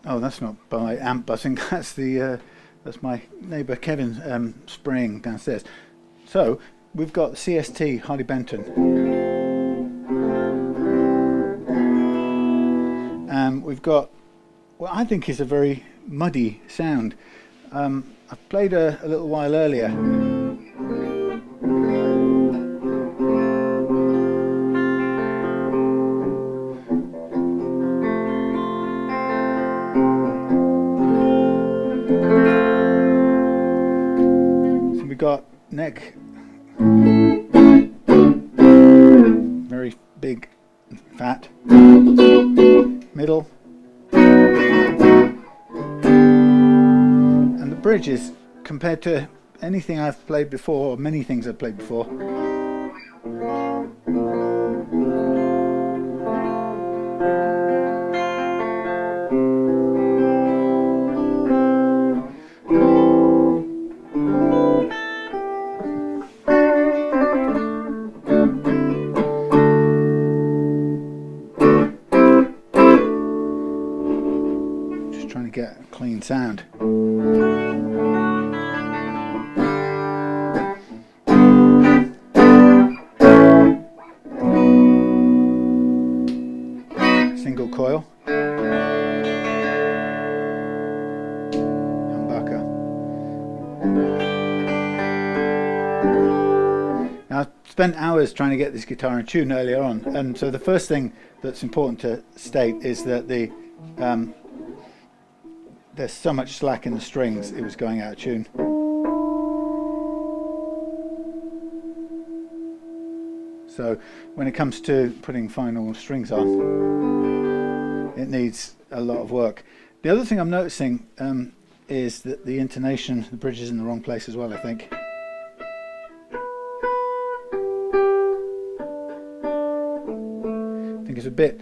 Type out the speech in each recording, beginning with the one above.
Oh, that's not by amp buzzing. That's my neighbour Kevin spraying downstairs. So we've got the CST Harley Benton. We've got what I think is a very muddy sound. I've played a little while earlier. So we've got neck, very big, fat, middle, and the bridge is, compared to anything I've played before, or many things I've played before, just trying to get a clean sound. Single coil, humbucker. Now, I spent hours trying to get this guitar in tune earlier on, and so the first thing that's important to state is that there's so much slack in the strings, it was going out of tune. So when it comes to putting final strings on, it needs a lot of work. The other thing I'm noticing is that the intonation, the bridge is in the wrong place as well, I think. I think it's a bit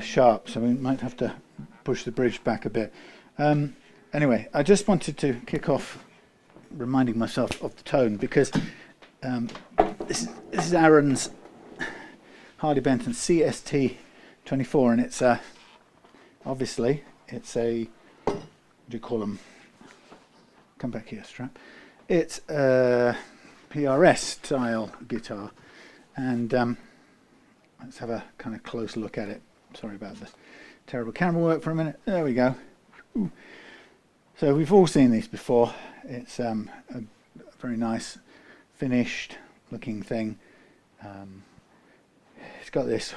sharp, so we might have to push the bridge back a bit. Anyway, I just wanted to kick off reminding myself of the tone, because this is Aaron's Harley Benton CST 24, and it's obviously it's a, what do you call them? Come back here, strap. It's a PRS-style guitar, and let's have a kind of close look at it. Sorry about the terrible camera work for a minute. There we go. Ooh. So we've all seen these before. It's a very nice finished looking thing. It's got this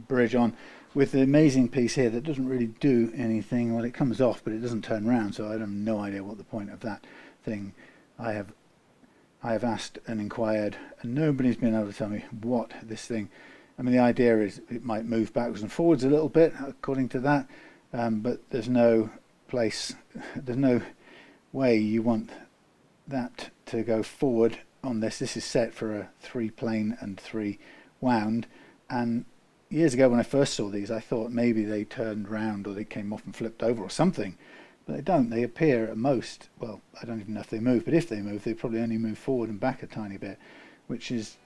bridge on with the amazing piece here that doesn't really do anything. Well, it comes off, but it doesn't turn around, so I have no idea what the point of that thing. I have asked and inquired, and nobody's been able to tell me what this thing. I mean, the idea is it might move backwards and forwards a little bit according to that, but there's no place, there's no way you want that to go forward on this. This is set for a 3 plane and 3 wound, and years ago when I first saw these, I thought maybe they turned round or they came off and flipped over or something, but they don't. They appear at most, well, I don't even know if they move, but if they move, they probably only move forward and back a tiny bit, which is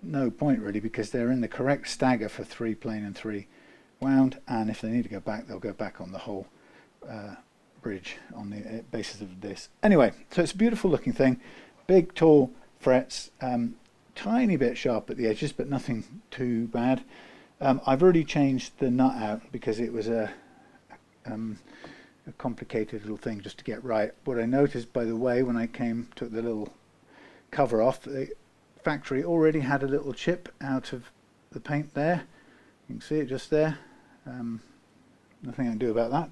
no point really, because they're in the correct stagger for 3 plane and 3 wound, and if they need to go back, they'll go back on the whole bridge on the basis of this. Anyway, so it's a beautiful looking thing, big tall frets, tiny bit sharp at the edges, but nothing too bad. I've already changed the nut out because it was a complicated little thing just to get right. What I noticed, by the way, when I took the little cover off, the factory already had a little chip out of the paint there. You can see it just there. Nothing I can do about that.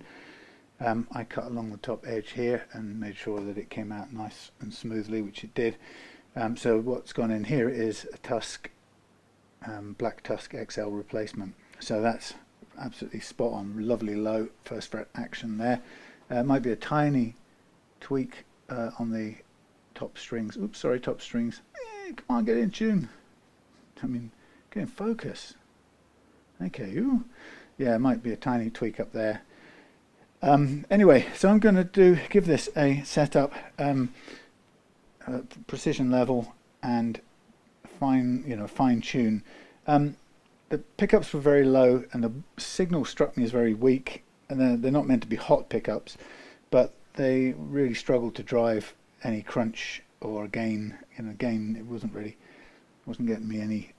I cut along the top edge here and made sure that it came out nice and smoothly, which it did. So what's gone in here is a Tusk, Black Tusk XL replacement. So that's absolutely spot on. Lovely low first fret action there. Might be a tiny tweak on the top strings. Oops, sorry, top strings. Come on, get in tune. I mean, get in focus. Okay, ooh. Yeah, it might be a tiny tweak up there. Anyway, so I'm going to give this a setup, precision level, and fine tune. The pickups were very low, and the signal struck me as very weak. and they're not meant to be hot pickups, but they really struggled to drive any crunch or gain. Gain, it wasn't getting me any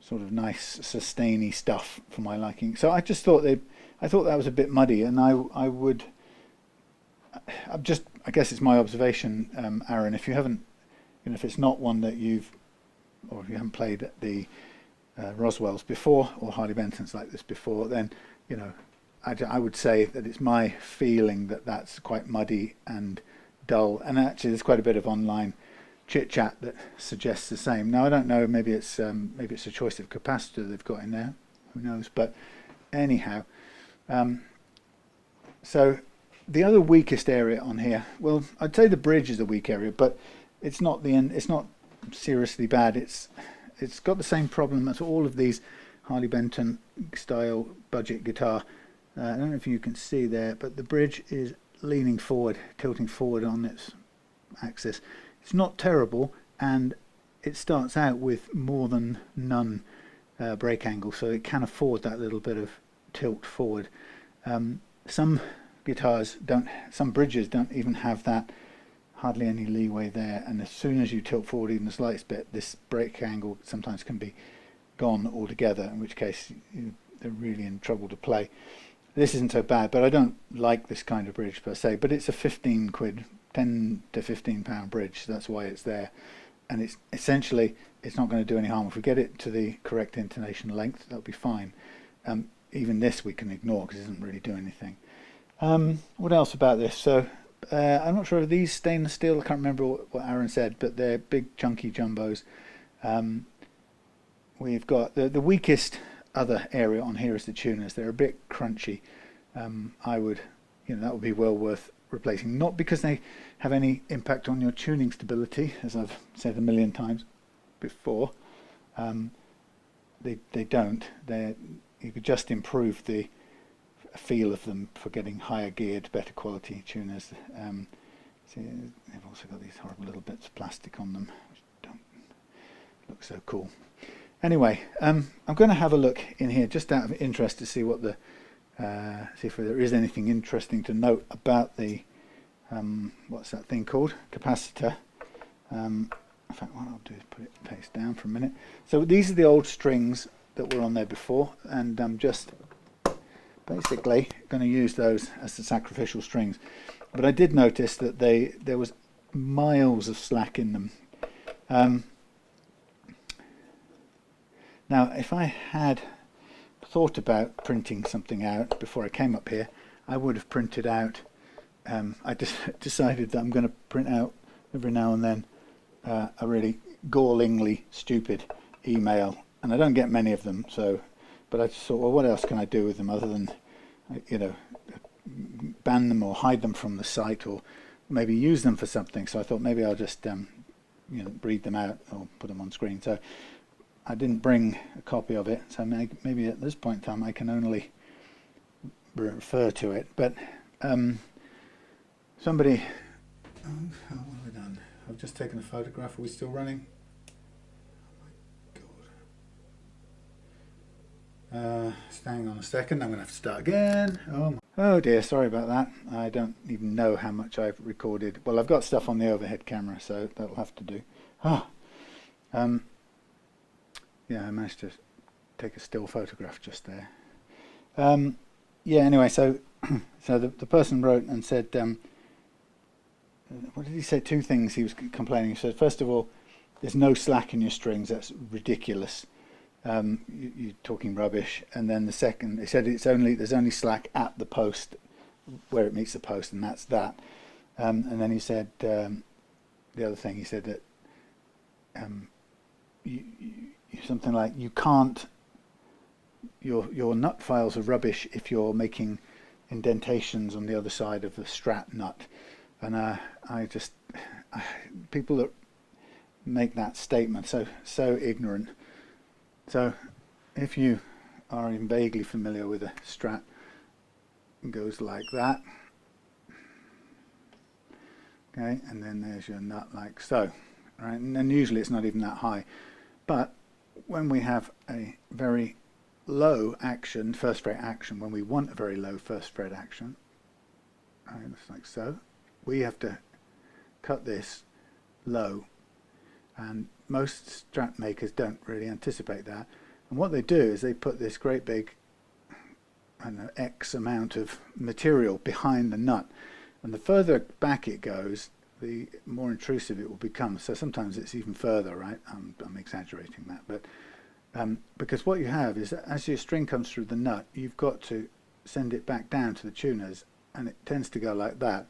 sort of nice sustainy stuff for my liking. So I just thought I thought that was a bit muddy, and I guess it's my observation, Aaron. If you haven't, if it's not one that or if you haven't played the Roswells before, or Harley Bentons like this before, then I would say that it's my feeling that that's quite muddy and dull. And actually, there's quite a bit of online chit chat that suggests the same. Now I don't know. Maybe it's a choice of capacitor they've got in there. Who knows? But anyhow, so the other weakest area on here, well, I'd say the bridge is a weak area, but it's not it's not seriously bad. It's got the same problem as all of these Harley Benton style budget guitar. I don't know if you can see there, but the bridge is leaning forward, tilting forward on its axis. It's not terrible, and it starts out with more than none break angle, so it can afford that little bit of tilt forward. Some guitars don't, some bridges don't even have that, hardly any leeway there, and as soon as you tilt forward even the slightest bit, this break angle sometimes can be gone altogether, in which case they're really in trouble to play. This isn't so bad, but I don't like this kind of bridge per se, but it's a 15 quid, 10 to 15 pound bridge, so that's why it's there. And it's essentially, it's not going to do any harm. If we get it to the correct intonation length, that'll be fine. Even this we can ignore because it doesn't really do anything. What else about this? So I'm not sure if these stainless steel, I can't remember what Aaron said, but they're big chunky jumbos. We've got the weakest other area on here is the tuners. They're a bit crunchy. I would, that would be well worth replacing, not because they have any impact on your tuning stability, as I've said a million times before. They don't. You could just improve the feel of them for getting higher geared, better quality tuners. See, they've also got these horrible little bits of plastic on them, which don't look so cool. Anyway, I'm going to have a look in here just out of interest to see what see if there is anything interesting to note about the what's that thing called? Capacitor. In fact, what I'll do is put it face down for a minute. So these are the old strings that were on there before, and I'm just basically going to use those as the sacrificial strings. But I did notice that there was miles of slack in them. Now, if I had thought about printing something out before I came up here, I would have printed out. I just decided that I'm going to print out every now and then a really gallingly stupid email, and I don't get many of them. So, but I just thought, well, what else can I do with them other than, ban them or hide them from the site, or maybe use them for something. So I thought maybe I'll just, read them out or put them on screen. So I didn't bring a copy of it, so maybe at this point in time I can only refer to it. But somebody, what have I done? I've just taken a photograph. Are we still running? Oh my God. Hang on a second. I'm going to have to start again. Oh dear, sorry about that. I don't even know how much I've recorded. Well, I've got stuff on the overhead camera, so that'll have to do. Yeah, I managed to take a still photograph just there. Yeah, anyway, so the person wrote and said, what did he say? Two things he was complaining. He said, first of all, there's no slack in your strings. That's ridiculous. You're talking rubbish. And then the second, he said there's only slack at the post where it meets the post, and that's that. And then he said the other thing. He said that something like you can't. Your nut files are rubbish if you're making indentations on the other side of the Strat nut. And people that make that statement so ignorant. So if you are even vaguely familiar with a Strat, it goes like that. Okay, and then there's your nut like so. Right, and then usually it's not even that high. But when we have a very low action, first fret action, when we want a very low first fret action, right, just like so, we have to cut this low, and most Strat makers don't really anticipate that. And what they do is they put this great big, I don't know, X amount of material behind the nut, and the further back it goes, the more intrusive it will become. So sometimes it's even further, right? I'm exaggerating that, but because what you have is that as your string comes through the nut, you've got to send it back down to the tuners, and it tends to go like that.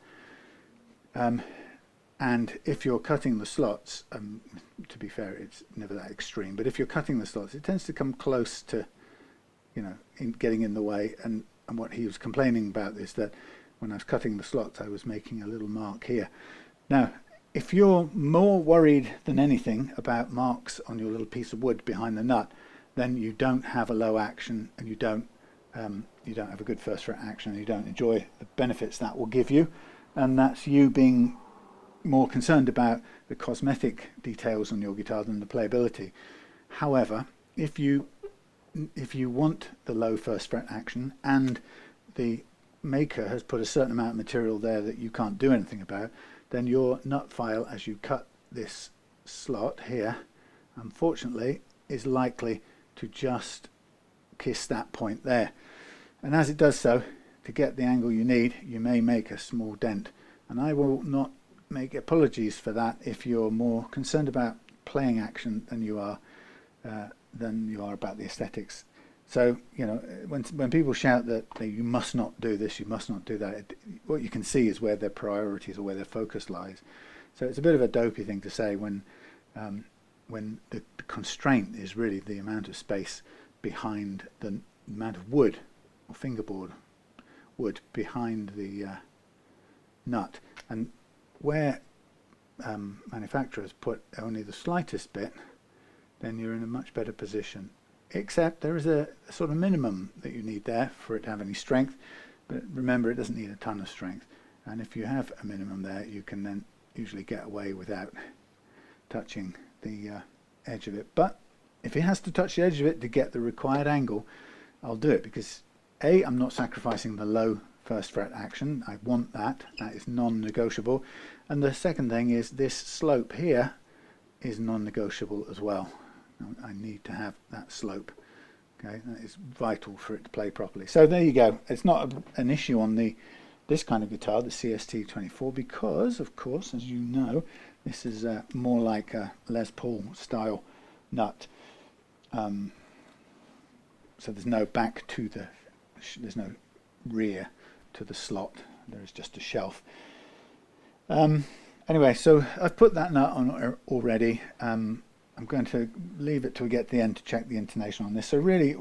And if you're cutting the slots, to be fair, it's never that extreme, but if you're cutting the slots, it tends to come close to, you know, getting in the way. And what he was complaining about is that when I was cutting the slots, I was making a little mark here. Now, if you're more worried than anything about marks on your little piece of wood behind the nut, then you don't have a low action, and you don't have a good first fret action, and you don't enjoy the benefits that will give you. And that's you being more concerned about the cosmetic details on your guitar than the playability. However, if you want the low first fret action, and the maker has put a certain amount of material there that you can't do anything about, then your nut file, as you cut this slot here, unfortunately is likely to just kiss that point there. And as it does so, to get the angle you need, you may make a small dent. And I will not make apologies for that if you're more concerned about playing action than you are about the aesthetics. So, you know, when people shout that you must not do this, you must not do that, what you can see is where their priorities or where their focus lies. So it's a bit of a dopey thing to say when the constraint is really the amount of space behind the amount of wood or fingerboard wood behind the nut. And where manufacturers put only the slightest bit, then you're in a much better position. Except there is a sort of minimum that you need there for it to have any strength. But remember, it doesn't need a ton of strength. And if you have a minimum there, you can then usually get away without touching the edge of it. But if it has to touch the edge of it to get the required angle, I'll do it, because A, I'm not sacrificing the low first fret action. I want that. That is non-negotiable. And the second thing is this slope here is non-negotiable as well. I need to have that slope. Okay, that is vital for it to play properly. So there you go. It's not an issue on this kind of guitar, the CST 24, because of course, as you know, this is more like a Les Paul style nut. So there's no back to there's no rear to the slot. There is just a shelf. Anyway, so I've put that nut on already. I'm going to leave it till we get to the end to check the intonation on this. So really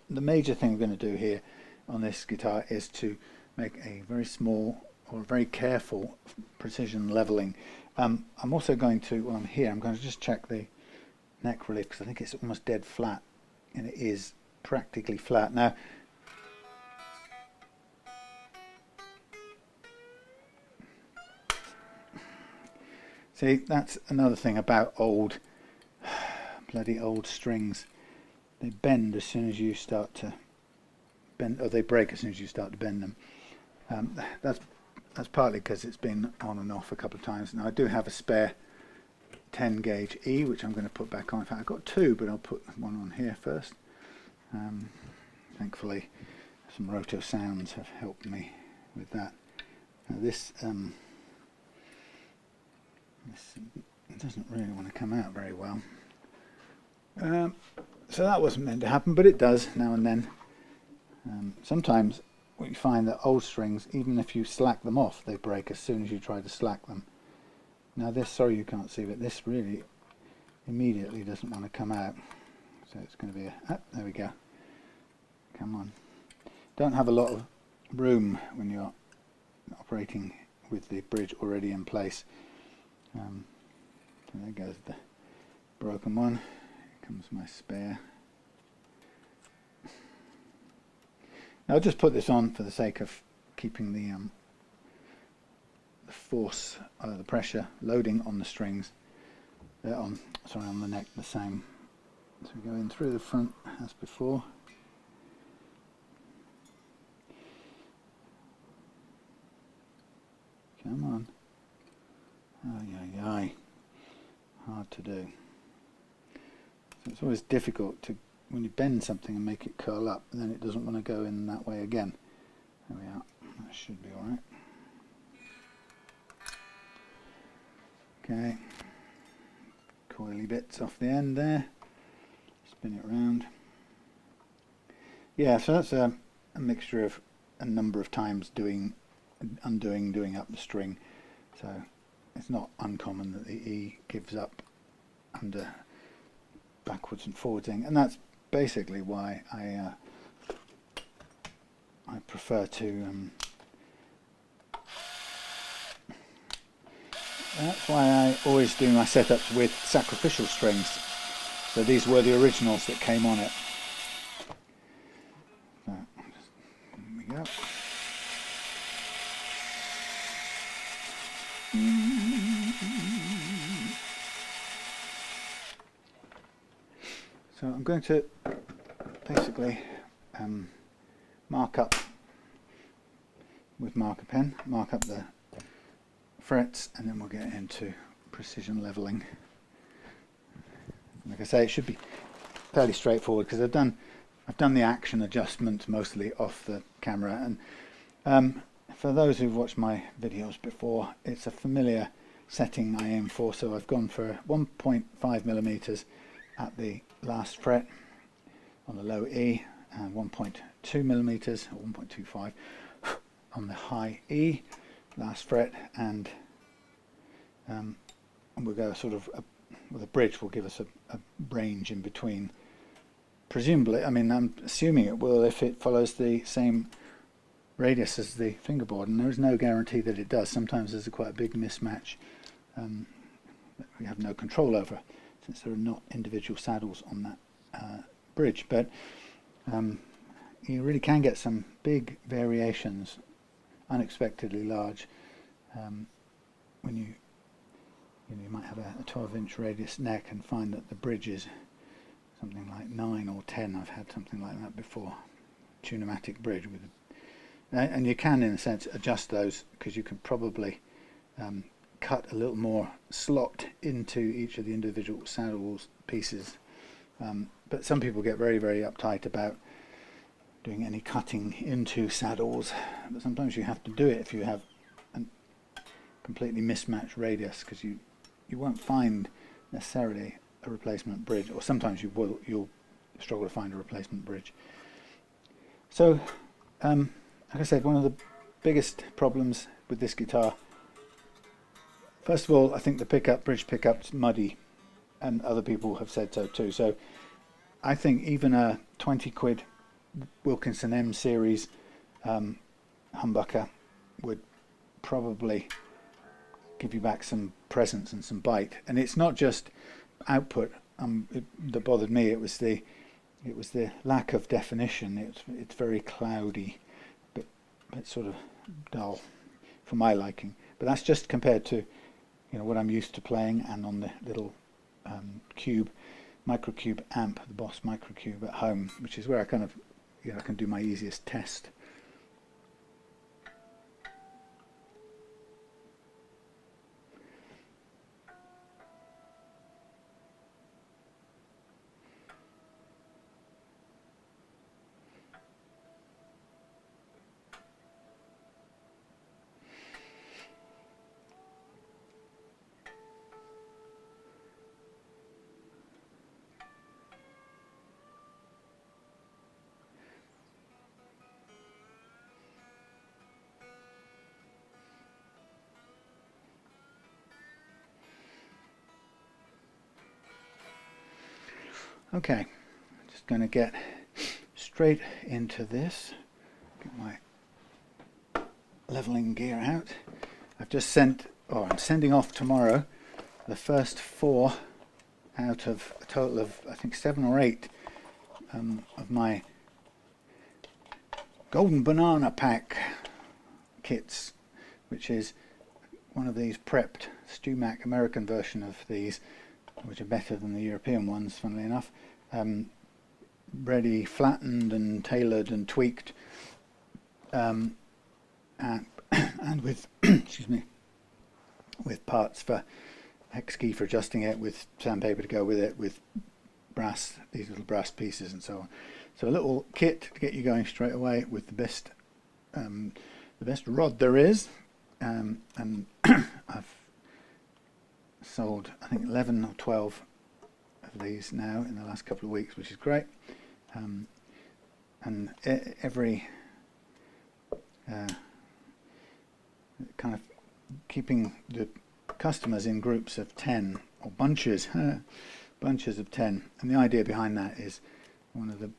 the major thing we're going to do here on this guitar is to make a very small or very careful precision leveling. I'm also going to, while I'm here, I'm going to just check the neck relief, because I think it's almost dead flat, and it is practically flat. Now, see, that's another thing about bloody old strings. They bend as soon as you start to bend, or they break as soon as you start to bend them. That's partly because it's been on and off a couple of times. Now I do have a spare 10 gauge E, which I'm going to put back on. In fact, I've got two, but I'll put one on here first. Thankfully, some roto sounds have helped me with that. Now this doesn't really want to come out very well. So that wasn't meant to happen, but it does now and then. Sometimes we find that old strings, even if you slack them off, they break as soon as you try to slack them. Now this, sorry you can't see, but this really immediately doesn't want to come out. So it's going to be there we go. Come on. Don't have a lot of room when you're operating with the bridge already in place. So there goes the broken one. Here comes my spare. Now I'll just put this on for the sake of keeping the force, the pressure loading on the strings, on the neck the same. So we go in through the front as before. Come on. Ay, ay, ay. Hard to do. So it's always difficult to, when you bend something and make it curl up, and then it doesn't want to go in that way again. There we are. That should be alright. Okay. Coily bits off the end there. Spin it around. Yeah, so that's a mixture of a number of times undoing, doing up the string. So it's not uncommon that the E gives up under backwards and forwarding, and that's basically why I prefer to that's why I always do my setups with sacrificial strings. So these were the originals that came on it. So, there we go. So I'm going to basically mark up with marker pen, mark up the frets, and then we'll get into precision leveling. Like I say, it should be fairly straightforward because I've done the action adjustment mostly off the camera, and for those who've watched my videos before, it's a familiar setting I aim for. So I've gone for 1.5 millimeters at the last fret on the low E, and 1.2 millimeters or 1.25 on the high E, last fret, and we'll go sort of with a bridge will give us a range in between. Presumably, I mean, I'm assuming it will if it follows the same radius as the fingerboard, and there is no guarantee that it does. Sometimes there's quite a big mismatch that we have no control over, since there are not individual saddles on that bridge. But you really can get some big variations, unexpectedly large, when you might have a 12-inch radius neck and find that the bridge is something like 9 or 10. I've had something like that before, tunematic bridge with, and you can, in a sense, adjust those because you can probably cut a little more slot into each of the individual saddles pieces. But some people get very, very uptight about doing any cutting into saddles. But sometimes you have to do it if you have a completely mismatched radius, because you won't find necessarily a replacement bridge, or sometimes you'll struggle to find a replacement bridge. So, like I said, one of the biggest problems with this guitar, first of all, I think the bridge pickup's muddy, and other people have said so too. So I think even a 20 quid Wilkinson M series humbucker would probably give you back some presence and some bite. And it's not just output that bothered me. It was the lack of definition. It's very cloudy, but sort of dull for my liking. But that's just compared to what I'm used to playing, and on the little microcube amp, the Boss microcube at home, which is where I kind of I can do my easiest test. Okay, just going to get straight into this. Get my leveling gear out. I've just I'm sending off tomorrow the first 4 out of a total of, I think, 7 or 8 of my Golden Banana Pack kits, which is one of these prepped StewMac American version of these, which are better than the European ones, funnily enough. Ready, flattened and tailored and tweaked, and with excuse me, with parts for hex key for adjusting it, with sandpaper to go with it, with brass, these little brass pieces and so on. So a little kit to get you going straight away with the best rod there is, and I've sold I think 11 or 12 of these now in the last couple of weeks, which is great. And every kind of keeping the customers in groups of 10 or bunches of 10, and the idea behind that is one of the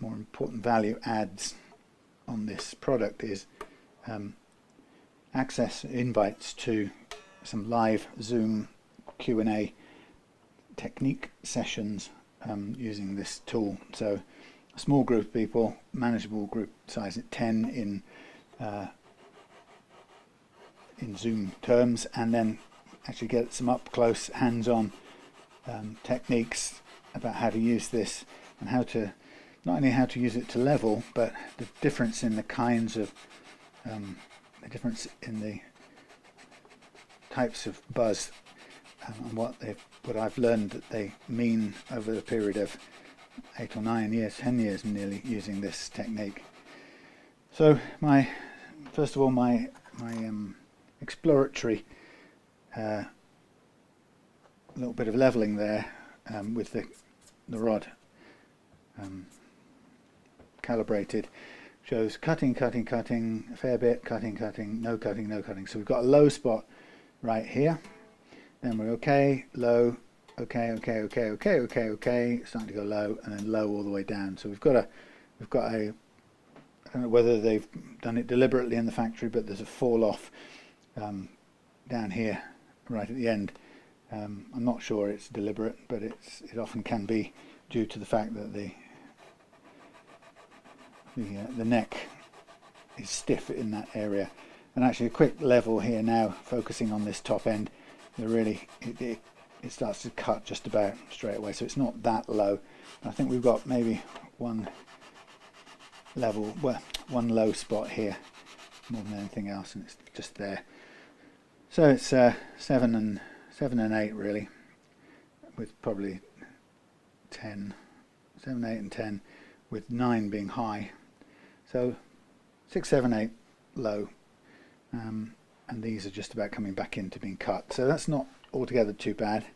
more important value adds on this product is access invites to some live Zoom Q&A technique sessions using this tool. So a small group of people, manageable group size at 10 in Zoom terms, and then actually get some up close hands-on techniques about how to use this, and how to not only how to use it to level, but the difference in the kinds of the difference in the types of buzz, and what I've learned that they mean over the period of 8 or 9 years, 10 years nearly, using this technique. So first of all my exploratory little bit of leveling there with the rod calibrated shows cutting, a fair bit, cutting, no cutting. So we've got a low spot right here, then we're okay, low, okay, starting to go low, and then low all the way down. So we've got a I don't know whether they've done it deliberately in the factory, but there's a fall off down here right at the end. I'm not sure it's deliberate, but it often can be due to the fact that the neck is stiff in that area. And actually a quick level here now, focusing on this top end, it starts to cut just about straight away, so it's not that low. I think we've got maybe one low spot here more than anything else, and it's just there. So it's 7 and 8 really, with probably 10, 7, 8 and 10, with 9 being high. So 6, 7, 8 low, and these are just about coming back into being cut. So that's not altogether too bad.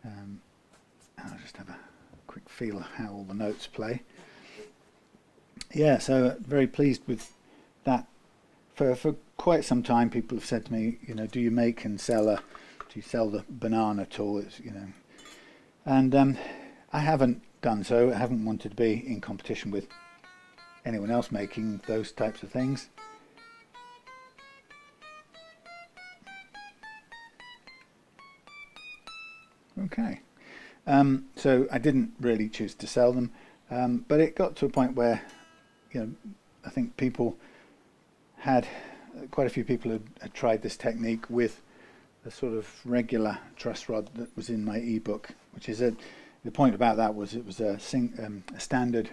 I'll just have a quick feel of how all the notes play. Yeah, so very pleased with that. For quite some time, people have said to me, do you make and sell do you sell the banana tool? It's, and I haven't done so. I haven't wanted to be in competition with anyone else making those types of things. Okay, so I didn't really choose to sell them, but it got to a point where, I think quite a few people had tried this technique with the sort of regular truss rod that was in my ebook, which is the point about that was it was a standard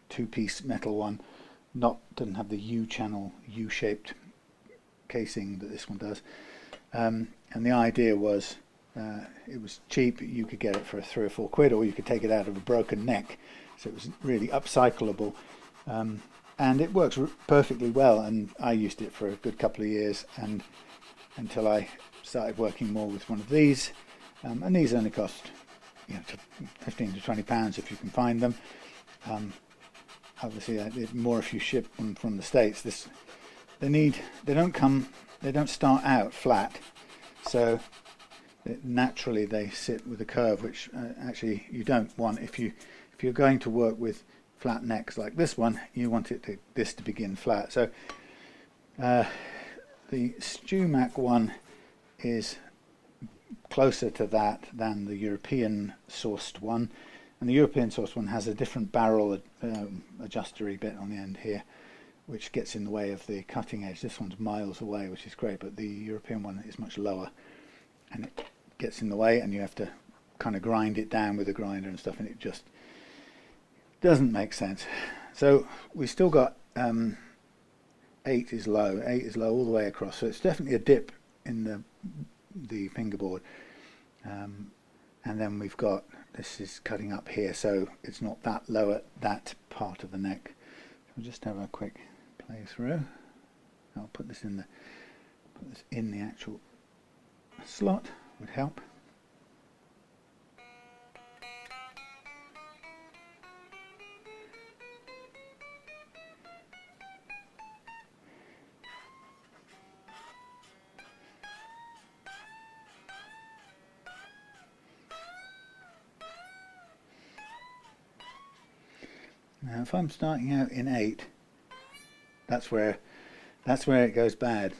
two-piece metal one, doesn't have the U-channel U-shaped casing that this one does, and the idea was it was cheap. You could get it for 3 or 4 quid, or you could take it out of a broken neck, so it was really upcyclable, and it works perfectly well. And I used it for a good couple of years, and until I started working more with one of these, and these only cost 15 to 20 pounds if you can find them. Obviously more if you ship them from the States. They don't start out flat, so naturally they sit with a curve, which actually you don't want. If you're going to work with flat necks like this one, you want this to begin flat. So the StewMac one is closer to that than the European sourced one, and the European sourced one has a different barrel adjustery bit on the end here, which gets in the way of the cutting edge. This one's miles away, which is great, but the European one is much lower, and it gets in the way, and you have to kind of grind it down with a grinder and stuff, and it just doesn't make sense. So we still got 8 is low. 8 is low all the way across, so it's definitely a dip in the fingerboard. And then we've got, this is cutting up here, so it's not that low at that part of the neck. So we'll just have a quick play through. I'll put this in the actual slot, would help. Now if I'm starting out in 8, that's where it goes bad,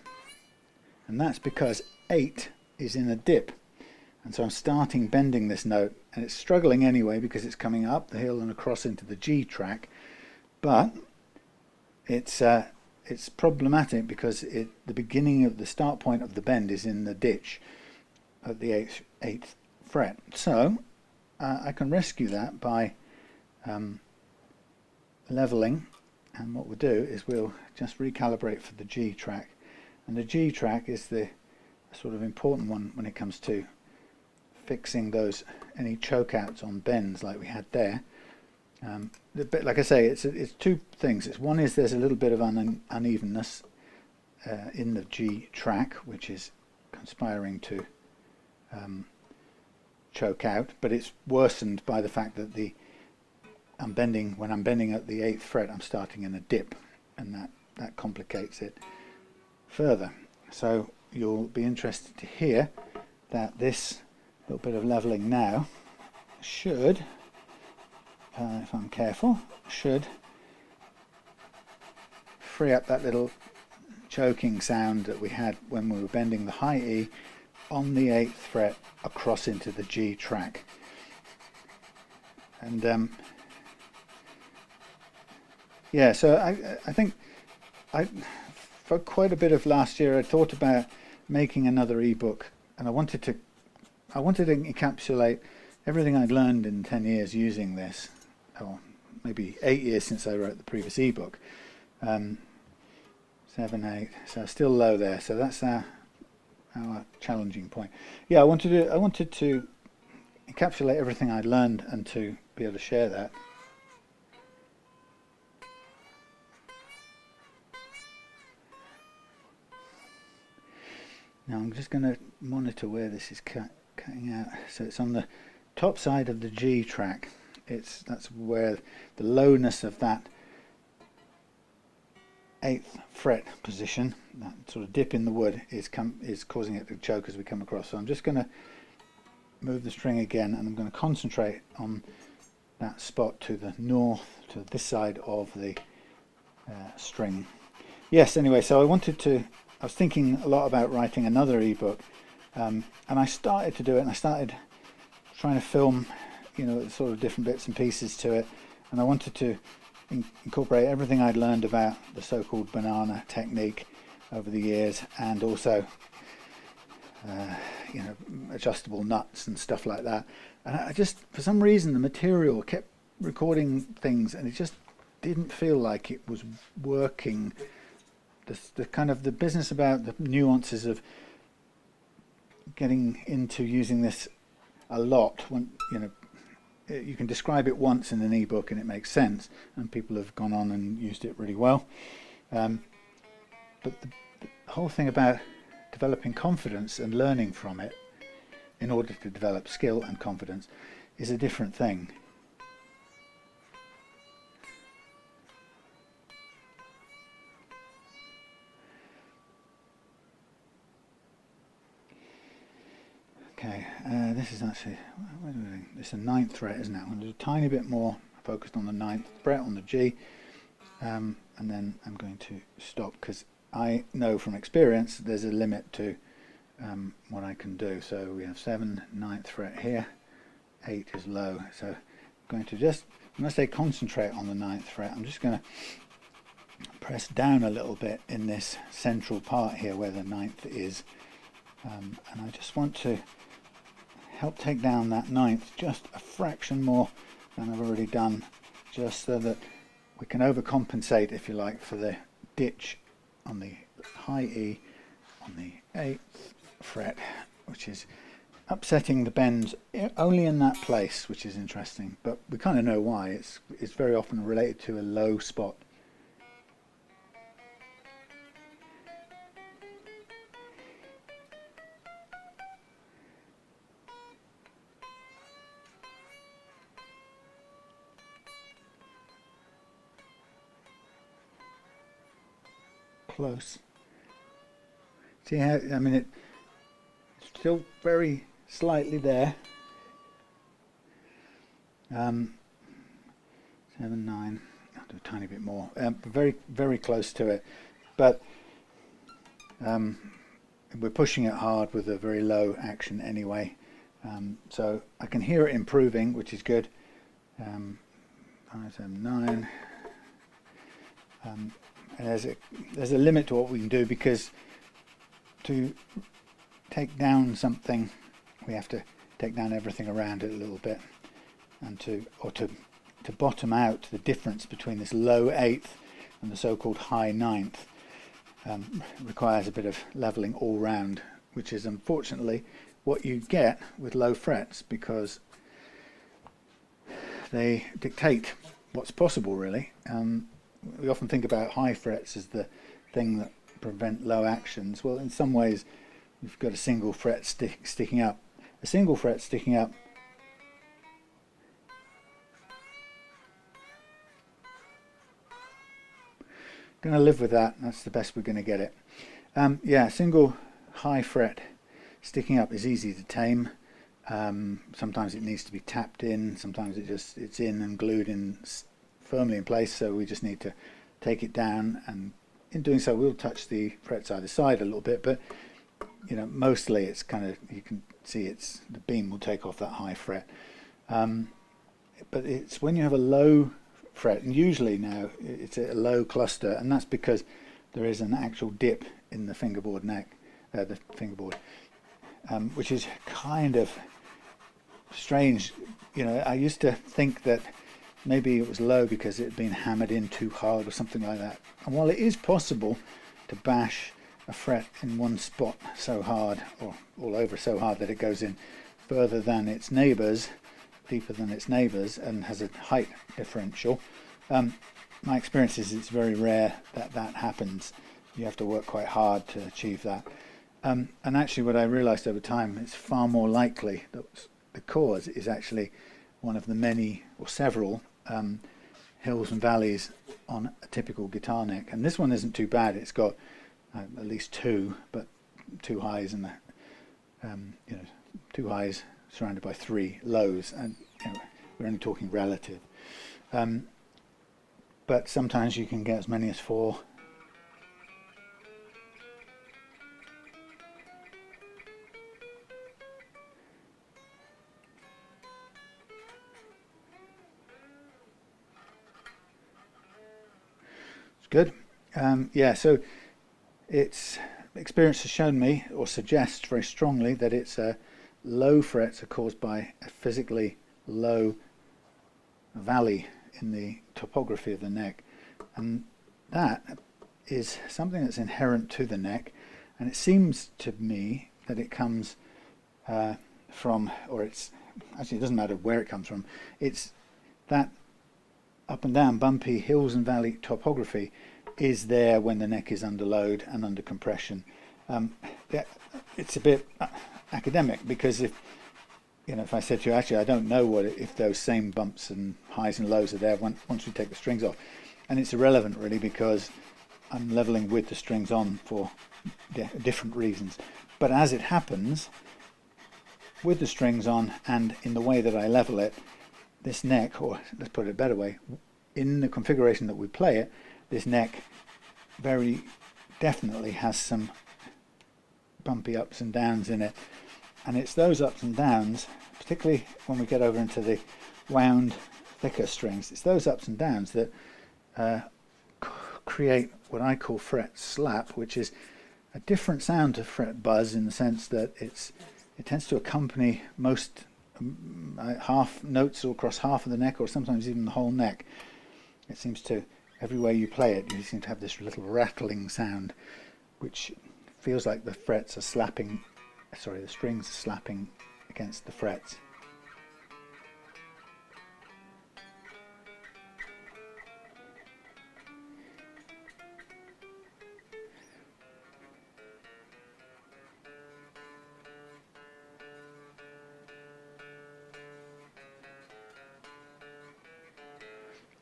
and that's because 8 is in a dip, and so I'm starting bending this note, and it's struggling anyway because it's coming up the hill and across into the G track, but it's problematic because the beginning of the start point of the bend is in the ditch at the 8th fret. So I can rescue that by leveling, and what we'll do is we'll just recalibrate for the G track, and the G track is the sort of important one when it comes to fixing any choke outs on bends like we had there. Like I say, it's two things. One is there's a little bit of unevenness in the G track, which is conspiring to choke out, but it's worsened by the fact that when I'm bending at the 8th fret, I'm starting in a dip, and that complicates it further. So you'll be interested to hear that this little bit of leveling now should, if I'm careful, should free up that little choking sound that we had when we were bending the high E on the 8th fret across into the G track. And yeah, so I think for quite a bit of last year I thought about making another ebook, and I wanted to encapsulate everything I'd learned in 10 years using this, or maybe 8 years since I wrote the previous ebook. 7, 8, so still low there. So that's our challenging point. Yeah, I wanted to encapsulate everything I'd learned and to be able to share that. Now I'm just going to monitor where this is cutting out. So it's on the top side of the G track. That's where the lowness of that 8th fret position, that sort of dip in the wood, is causing it to choke as we come across. So I'm just going to move the string again, and I'm going to concentrate on that spot to the north, to this side of the string. Yes, anyway, so I was thinking a lot about writing another ebook, and I started to do it, and I started trying to film, sort of different bits and pieces to it, and I wanted to incorporate everything I'd learned about the so-called banana technique over the years, and also adjustable nuts and stuff like that. And I just, for some reason, the material kept recording things, and it just didn't feel like it was working. The kind of the business about the nuances of getting into using this a lot, when you can describe it once in an ebook and it makes sense, and people have gone on and used it really well. But the whole thing about developing confidence and learning from it in order to develop skill and confidence is a different thing. Okay, this is actually, what are we doing? It's a 9th fret, isn't it? I'm going to do a tiny bit more focused on the 9th fret on the G, and then I'm going to stop, because I know from experience there's a limit to what I can do. So we have 7, 9th fret here, 8 is low. So I'm going to just, when I say concentrate on the 9th fret, I'm just going to press down a little bit in this central part here where the 9th is, and I just want to help take down that 9th just a fraction more than I've already done, just so that we can overcompensate, if you like, for the ditch on the high E on the 8th fret, which is upsetting the bends only in that place, which is interesting, but we kind of know why. It's very often related to a low spot. Close. See how, I mean, it's still very slightly there. 7, 9, I'll do a tiny bit more. Very, very close to it, but we're pushing it hard with a very low action anyway. So I can hear it improving, which is good. 5, 7, 9. And there's a limit to what we can do, because to take down something we have to take down everything around it a little bit, and to bottom out the difference between this low 8th and the so-called high 9th requires a bit of leveling all round, which is unfortunately what you get with low frets, because they dictate what's possible, really. We often think about high frets as the thing that prevent low actions. Well, in some ways, you've got a single fret sticking up. A single fret sticking up going to live with that. That's the best we're going to get it. Yeah, single high fret sticking up is easy to tame. Sometimes it needs to be tapped in. Sometimes it's in and glued in firmly in place, so we just need to take it down, and in doing so we'll touch the frets either side a little bit, but you know, mostly it's kind of, you can see it's, the beam will take off that high fret. But it's when you have a low fret, and usually now it's a low cluster, and that's because there is an actual dip in the fingerboard neck, which is kind of strange. You know, I used to think that maybe it was low because it had been hammered in too hard or something like that. And while it is possible to bash a fret in one spot so hard, or all over so hard that it goes in further than its neighbours, deeper than its neighbours, and has a height differential, my experience is it's very rare that that happens. You have to work quite hard to achieve that. And actually what I realised over time, it's far more likely that the cause is actually one of the many or several hills and valleys on a typical guitar neck. And this one isn't too bad. It's got at least two, but two highs and you know, two highs surrounded by three lows, and you know, we're only talking relative. But sometimes you can get as many as 4. Good. Yeah, so its experience has shown me, or suggests very strongly, that its low frets are caused by a physically low valley in the topography of the neck, and that is something that's inherent to the neck, and it seems to me that it comes from, or it's actually, it doesn't matter where it comes from, it's that up and down bumpy hills and valley topography is there when the neck is under load and under compression. It's a bit academic, because if you know, if I said to you, actually I don't know if those same bumps and highs and lows are there once we take the strings off, and it's irrelevant really, because I'm leveling with the strings on for different reasons. But as it happens, with the strings on and in the way that I level it, this neck, or let's put it a better way, in the configuration that we play it, this neck very definitely has some bumpy ups and downs in it. And it's those ups and downs, particularly when we get over into the wound, thicker strings, it's those ups and downs that create what I call fret slap, which is a different sound to fret buzz, in the sense that it tends to accompany most half notes across half of the neck, or sometimes even the whole neck. It seems to everywhere you play it, you seem to have this little rattling sound, which feels like the frets are slapping, sorry, the strings are slapping against the frets.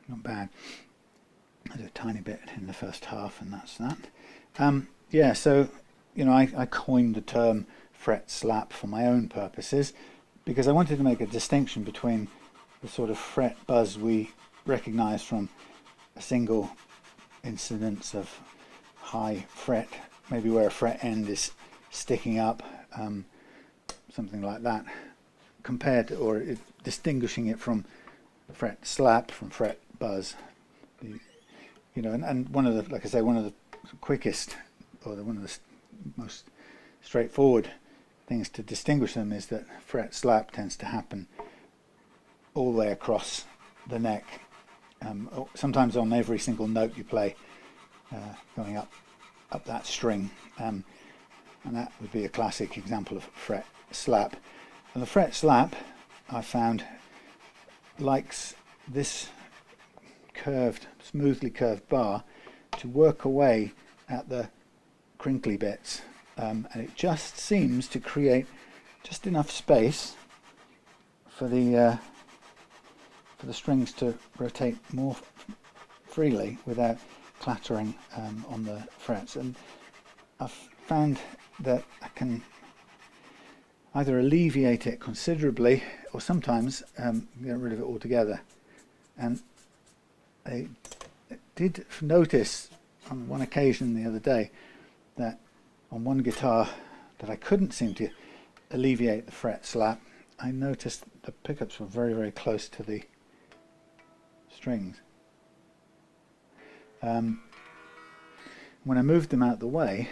Not bad. There's a tiny bit in the first half, and that's that. Yeah, so I coined the term fret slap for my own purposes because I wanted to make a distinction between the sort of fret buzz we recognize from a single incidence of high fret, maybe where a fret end is sticking up, something like that, compared or distinguishing it from fret slap from fret buzz. And one of the, like I say, one of the quickest or one of the most straightforward things to distinguish them is that fret slap tends to happen all the way across the neck, sometimes on every single note you play, going up that string, and that would be a classic example of fret slap. And the fret slap, I found, likes this smoothly curved bar to work away at the crinkly bits, and it just seems to create just enough space for the strings to rotate more freely without clattering on the frets. And I've found that I can either alleviate it considerably or sometimes get rid of it altogether. And I did notice on one occasion the other day that on one guitar that I couldn't seem to alleviate the fret slap, I noticed the pickups were very, very close to the strings. When I moved them out the way,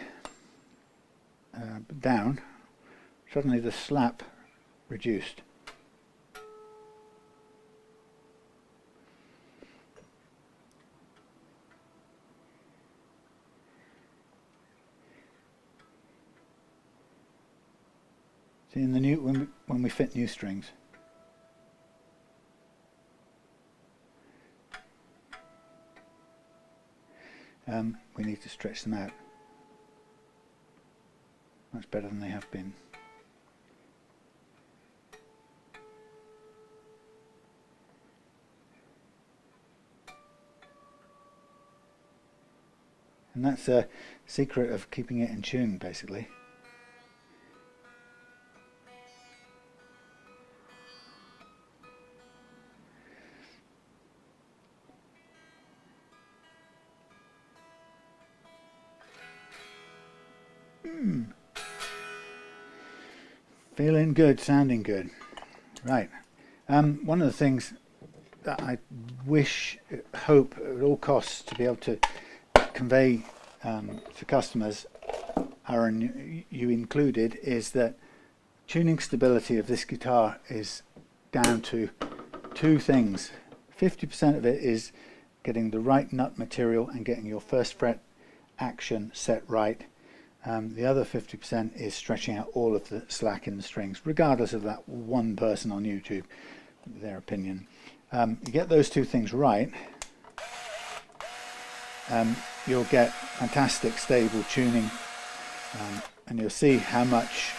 down, suddenly the slap reduced. See, in the new when we fit new strings, we need to stretch them out much better than they have been. And that's a secret of keeping it in tune, basically. Feeling good, sounding good. Right. One of the things that I hope at all costs to be able to convey to customers, Aaron, you included, is that tuning stability of this guitar is down to two things. 50% of it is getting the right nut material and getting your first fret action set right. The other 50% is stretching out all of the slack in the strings, regardless of that one person on YouTube, their opinion. You get those two things right, you'll get fantastic stable tuning, and you'll see how much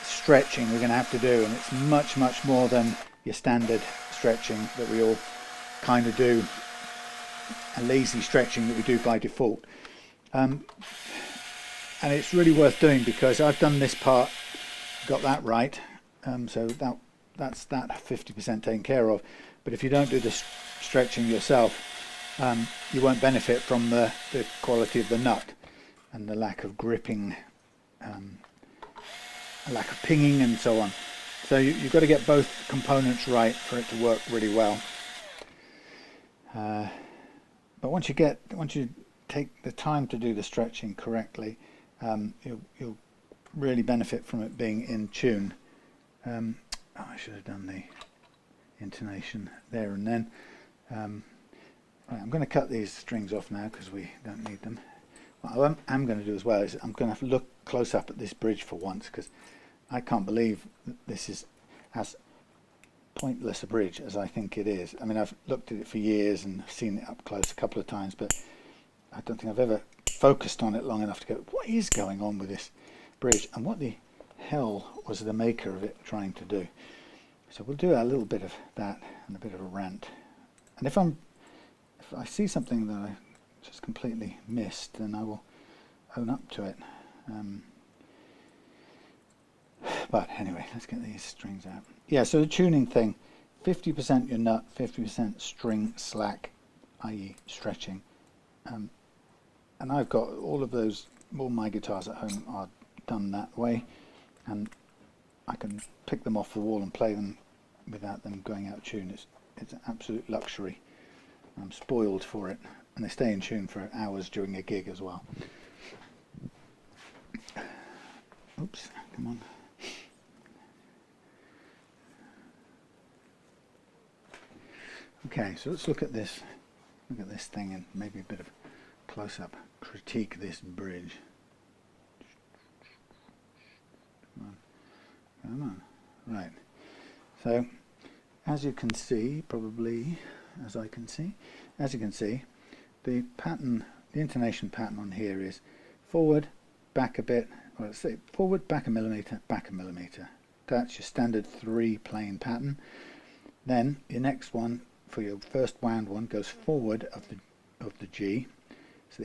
stretching we're going to have to do, and it's much, much more than your standard stretching that we all kind of do, a lazy stretching that we do by default. And it's really worth doing because I've done this part, got that right, so that's that 50% taken care of. But if you don't do the stretching yourself, you won't benefit from the quality of the nut and the lack of gripping, a lack of pinging and so on. So you've got to get both components right for it to work really well. But once you take the time to do the stretching correctly, you'll really benefit from it being in tune. I should have done the intonation there and then. Right, I'm going to cut these strings off now because we don't need them. What I am going to do as well is I'm going to look close up at this bridge for once, because I can't believe that this is as pointless a bridge as I think it is. I mean, I've looked at it for years and seen it up close a couple of times, but I don't think I've ever focused on it long enough to go, what is going on with this bridge, and what the hell was the maker of it trying to do? So we'll do a little bit of that and a bit of a rant. And if I see something that I just completely missed, then I will own up to it. But anyway, let's get these strings out. Yeah, so the tuning thing, 50% your nut, 50% string slack, i.e. stretching. And I've got all of those, all my guitars at home are done that way, and I can pick them off the wall and play them without them going out of tune. It's an absolute luxury. I'm spoiled for it, and they stay in tune for hours during a gig as well. Oops, come on. Okay, so let's look at this thing and maybe a bit of close-up critique this bridge. Come on. Right. So, as you can see, probably as you can see, the pattern, the intonation pattern on here is forward, back a bit, or let's say forward, back a millimeter, back a millimeter. That's your standard 3-plane pattern. Then your next one, for your first wound one, goes forward of the G. So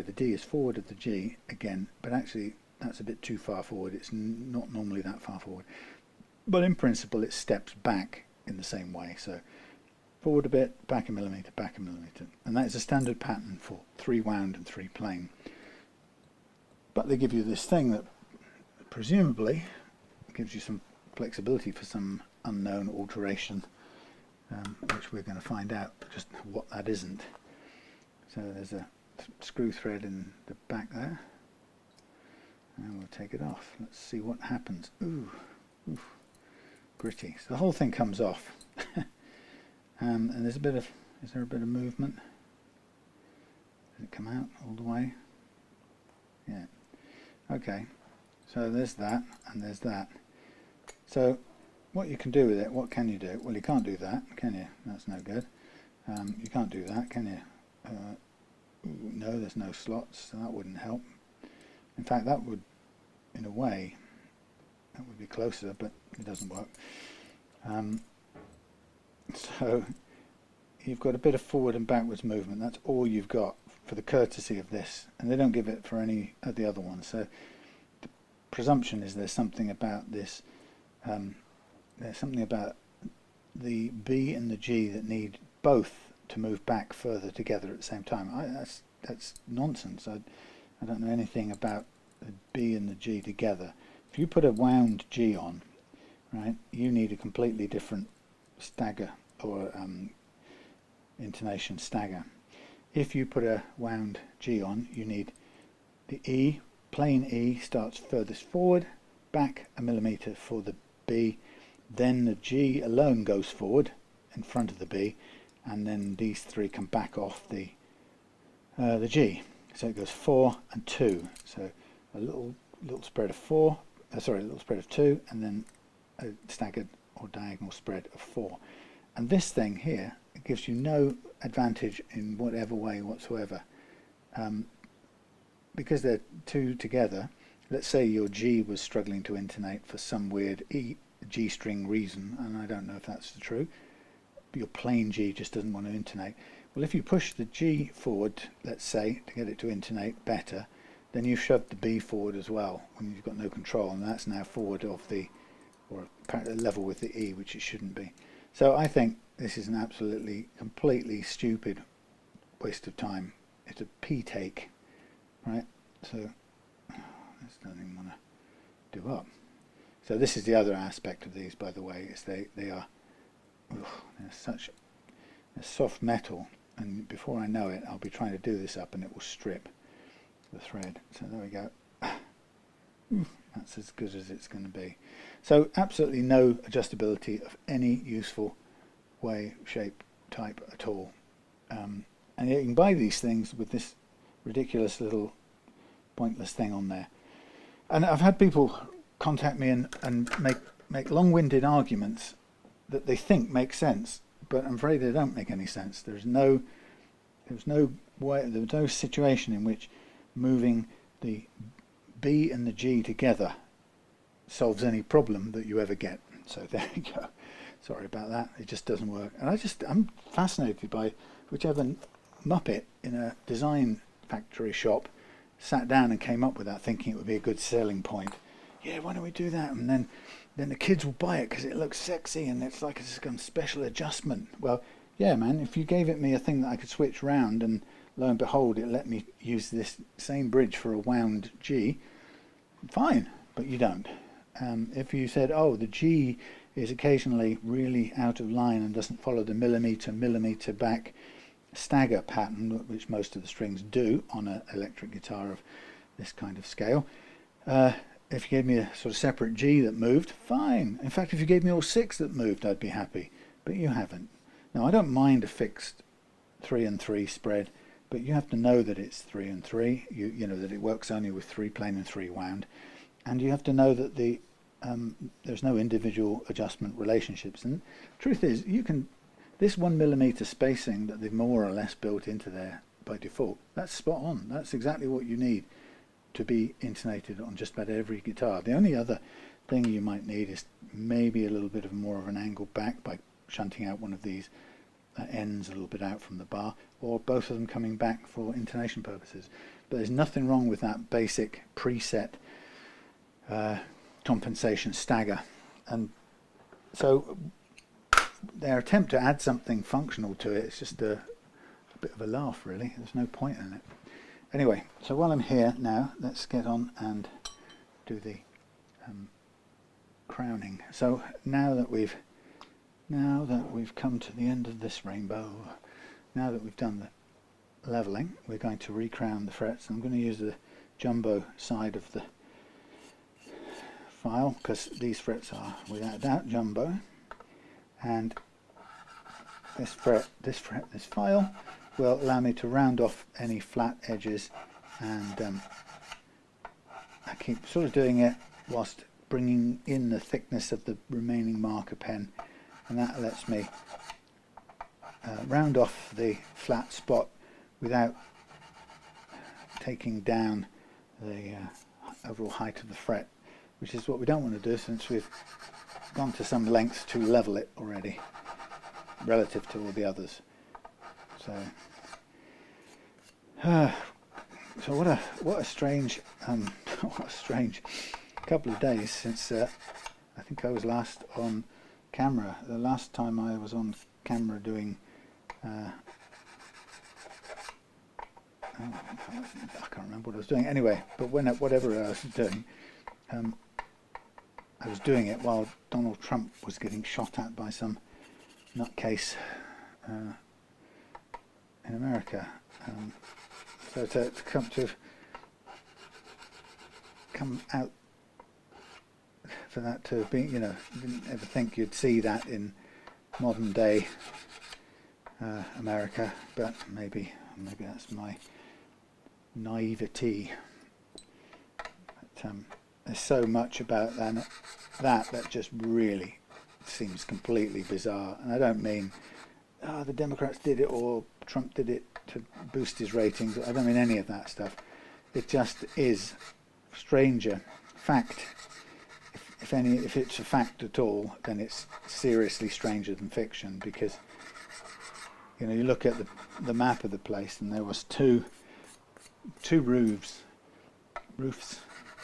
the D is forward of the G again, but actually that's a bit too far forward. It's not normally that far forward, but in principle it steps back in the same way. So forward a bit, back a millimeter, and that is a standard pattern for 3 wound and 3 plane. But they give you this thing that presumably gives you some flexibility for some unknown alteration, which we're going to find out just what that isn't. So there's a screw thread in the back there, and we'll take it off. Let's see what happens. Ooh, gritty. So the whole thing comes off. And there's is there a bit of movement? Does it come out all the way? Yeah. Okay. So there's that, and there's that. So what you can do with it, what can you do? Well, you can't do that, can you? That's no good. You can't do that, can you? No, there's no slots, so that wouldn't help. In fact, that would, in a way, that would be closer, but it doesn't work. So you've got a bit of forward and backwards movement. That's all you've got for the courtesy of this, and they don't give it for any of the other ones. So the presumption is there's something about this. There's something about the B and the G that need both to move back further together at the same time. That's nonsense. I don't know anything about the B and the G together. If you put a wound G on, right, you need a completely different stagger or intonation stagger. If you put a wound G on, you need the E, plain E starts furthest forward, back a millimeter for the B, then the G alone goes forward in front of the B, and then these 3 come back off the G. So it goes 4 and 2. So a little spread of 4, a little spread of 2, and then a staggered or diagonal spread of 4. And this thing here gives you no advantage in whatever way whatsoever, because they're 2 together. Let's say your G was struggling to intonate for some weird G string reason, and I don't know if that's true, but your plain G just doesn't want to intonate. Well, if you push the G forward, let's say, to get it to intonate better, then you've shoved the B forward as well when you've got no control, and that's now forward of the, or level with the E, which it shouldn't be. So I think this is an absolutely, completely stupid waste of time. It's a P-take, right? So this doesn't even want to do up. So this is the other aspect of these, by the way, is they're such a soft metal, and before I know it, I'll be trying to do this up and it will strip the thread. So there we go. That's as good as it's going to be. So absolutely no adjustability of any useful way, shape, type at all. And you can buy these things with this ridiculous little pointless thing on there. And I've had people contact me and make long-winded arguments that they think make sense, but I'm afraid they don't make any sense. There's no situation in which moving the B and the G together solves any problem that you ever get. So there you go. Sorry about that. It just doesn't work. And I'm fascinated by whichever muppet in a design factory shop sat down and came up with that, thinking it would be a good selling point. Yeah, why don't we do that? And then the kids will buy it because it looks sexy and it's like it's some special adjustment. Well, yeah, man, if you gave me a thing that I could switch round and lo and behold it let me use this same bridge for a wound G, fine, but you don't. If you said, oh, the G is occasionally really out of line and doesn't follow the millimeter back stagger pattern, which most of the strings do on an electric guitar of this kind of scale, if you gave me a sort of separate G that moved, fine. In fact, if you gave me all 6 that moved, I'd be happy, but you haven't. Now, I don't mind a fixed 3 and 3 spread, but you have to know that it's 3 and 3, you know that it works only with 3 plain and 3 wound, and you have to know that there's no individual adjustment relationships. And the truth is, this 1 millimeter spacing that they've more or less built into there by default, that's spot on. That's exactly what you need to be intonated on just about every guitar. The only other thing you might need is maybe a little bit more of an angle back by shunting out one of these ends a little bit out from the bar, or both of them coming back for intonation purposes. But there's nothing wrong with that basic preset compensation stagger. And so their attempt to add something functional to it is just a bit of a laugh, really. There's no point in it. Anyway, so while I'm here now, let's get on and do the crowning. So now that we've come to the end of this rainbow, now that we've done the leveling, we're going to recrown the frets. I'm going to use the jumbo side of the file because these frets are without a doubt jumbo, and this file will allow me to round off any flat edges, and I keep sort of doing it whilst bringing in the thickness of the remaining marker pen, and that lets me round off the flat spot without taking down the overall height of the fret, which is what we don't want to do since we've gone to some lengths to level it already relative to all the others. So what a strange what a strange couple of days since I think I was last on camera. The last time I was on camera doing I can't remember what I was doing anyway, but whatever I was doing, I was doing it while Donald Trump was getting shot at by some nutcase in America. So to come out for that to be, you know, didn't ever think you'd see that in modern day America, but maybe that's my naivety. But, there's so much about that just really seems completely bizarre, and I don't mean the Democrats did it or Trump did it to boost his ratings. I don't mean any of that stuff. It just is stranger fact. If it's a fact at all, then it's seriously stranger than fiction, because you know, you look at the map of the place, and there was two roofs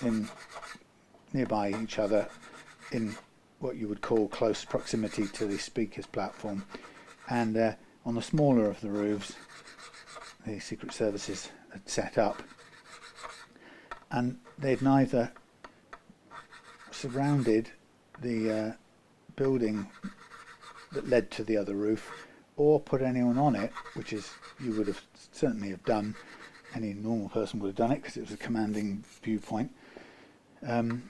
in nearby each other in what you would call close proximity to the speaker's platform, and on the smaller of the roofs the Secret Services had set up, and they'd neither surrounded the building that led to the other roof or put anyone on it, which is you would have certainly have done. Any normal person would have done it because it was a commanding viewpoint, and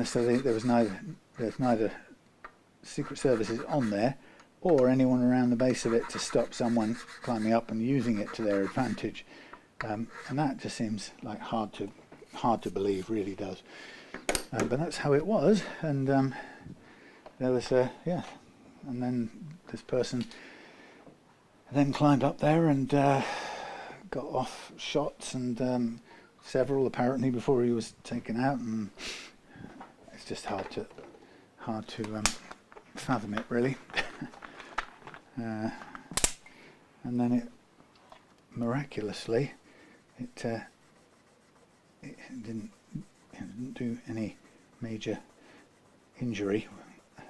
so there's neither Secret Services on there or anyone around the base of it to stop someone climbing up and using it to their advantage. And that just seems like hard to believe, really does. But that's how it was, and there was yeah, and then this person then climbed up there and got off shots, and several apparently before he was taken out, and it's just hard to fathom it, really. And then it miraculously it didn't do any major injury,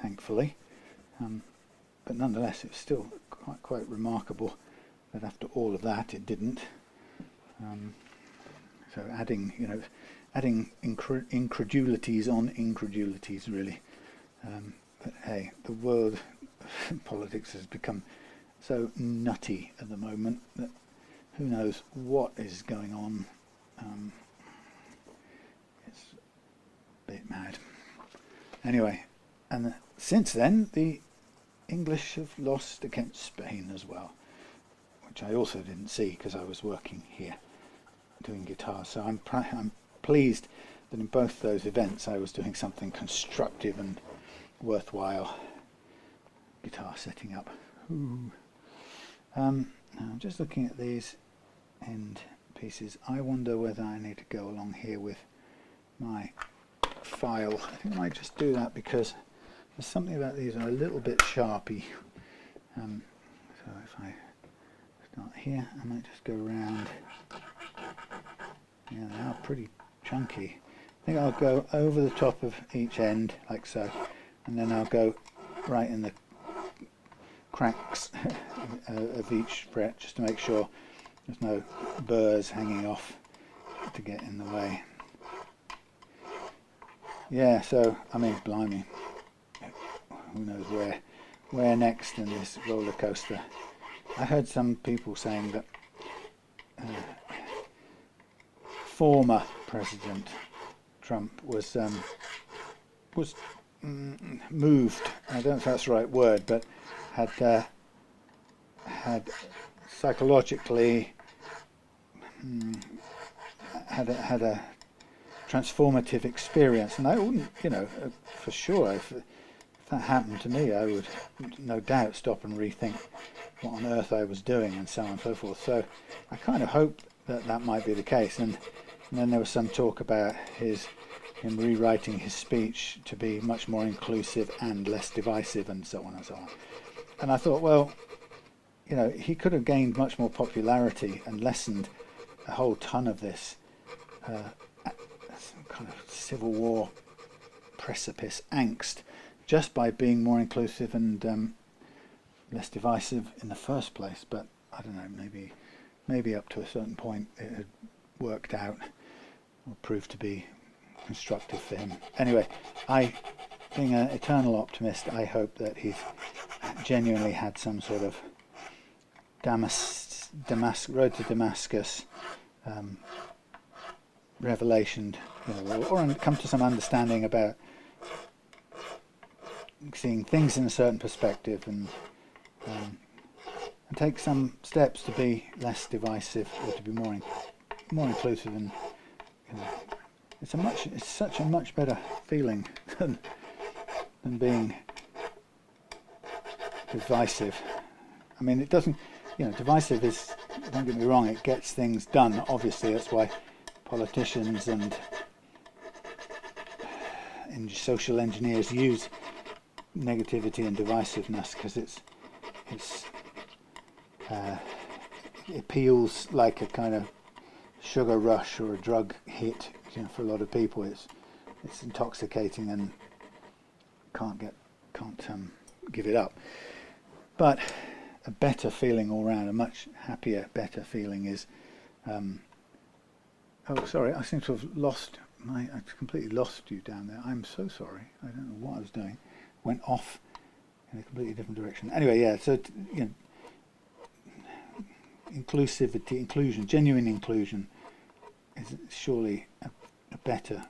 thankfully, but nonetheless it's still quite remarkable that after all of that it didn't. So adding incredulities on incredulities, really. But hey, the world of politics has become so nutty at the moment that who knows what is going on. It's a bit mad. Anyway, and since then the English have lost against Spain as well, which I also didn't see because I was working here doing guitar. So I'm pleased that in both those events I was doing something constructive and worthwhile guitar setting up. Now I'm just looking at these end pieces. I wonder whether I need to go along here with my file. I think I might just do that because there's something about these that are a little bit sharpy. So if I start here, I might just go around. Yeah, they are pretty chunky. I think I'll go over the top of each end like so, and then I'll go right in the cracks of each fret just to make sure there's no burrs hanging off to get in the way. Yeah, so I mean, blimey, who knows where next in this roller coaster. I heard some people saying that former President Trump was moved. I don't know if that's the right word, but had psychologically had a transformative experience, and I wouldn't, for sure, if that happened to me, I would no doubt stop and rethink what on earth I was doing, and so on and so forth. So I kind of hoped that might be the case, and then there was some talk about him rewriting his speech to be much more inclusive and less divisive, and so on and so on. And I thought, well, he could have gained much more popularity and lessened a whole ton of this kind of Civil War precipice angst just by being more inclusive and less divisive in the first place. But I don't know, maybe up to a certain point it had worked out or proved to be constructive for him. Anyway, being an eternal optimist, I hope that he's genuinely had some sort of road to Damascus revelation, or come to some understanding about seeing things in a certain perspective, and take some steps to be less divisive or to be more inclusive. And it's such a much better feeling than being divisive. I mean, it doesn't, divisive is, don't get me wrong, it gets things done. Obviously, that's why politicians and social engineers use negativity and divisiveness, because it feels like a kind of sugar rush or a drug hit. For a lot of people, it's intoxicating and can't give it up. But a better feeling all round, a much happier, better feeling is. Oh, sorry, I seem to have I completely lost you down there. I'm so sorry. I don't know what I was doing. Went off in a completely different direction. Anyway, yeah. So inclusion, genuine inclusion, is surely a better,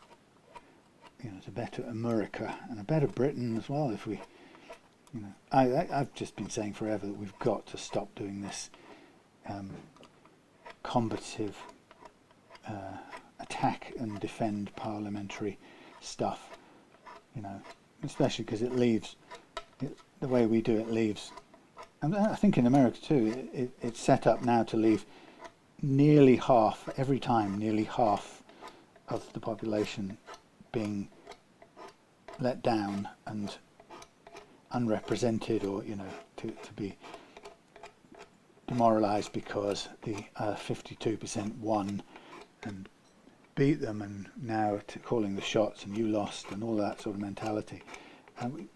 it's a better America and a better Britain as well. If we, You know, I've just been saying forever that we've got to stop doing this combative attack and defend parliamentary stuff. You know, especially because it leaves the way we do it leaves. And I think in America too, it's set up now to leave nearly half, every time, nearly half of the population being let down and unrepresented, or, you know, to be demoralized because the 52% won and beat them, and now calling the shots and you lost and all that sort of mentality. And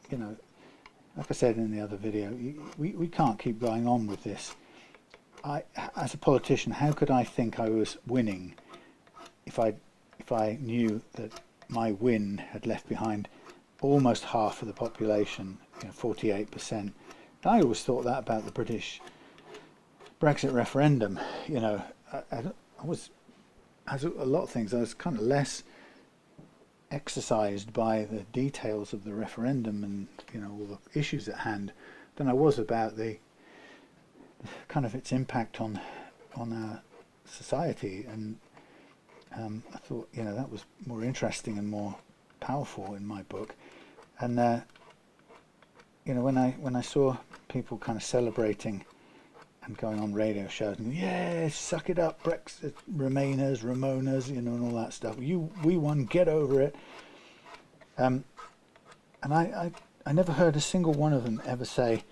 you know, like I said in the other video, we can't keep going on with this. As a politician, how could I think I was winning if I knew that my win had left behind almost half of the population, you know, 48%. I always thought that about the British Brexit referendum. You know, I was, as a lot of things, I was kind of less exercised by the details of the referendum and, you know, all the issues at hand than I was about the kind of its impact on our society. And I thought, you know, that was more interesting and more powerful in my book. And you know, when I saw people kind of celebrating and going on radio shows and, yeah, suck it up, Brexit, Remainers, Ramonas, you know, and all that stuff. We won, get over it. And I never heard a single one of them ever say,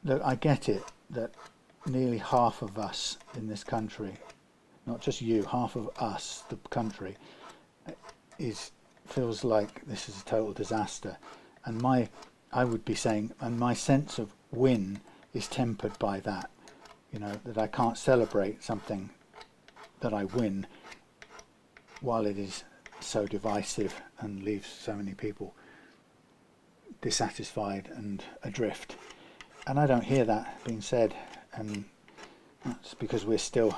look, I get it that nearly half of us in this country, not just you, half of us, the country, feels like this is a total disaster. And I would be saying, and my sense of win is tempered by that. You know, that I can't celebrate something that I win while it is so divisive and leaves so many people dissatisfied and adrift. And I don't hear that being said, and that's because we're still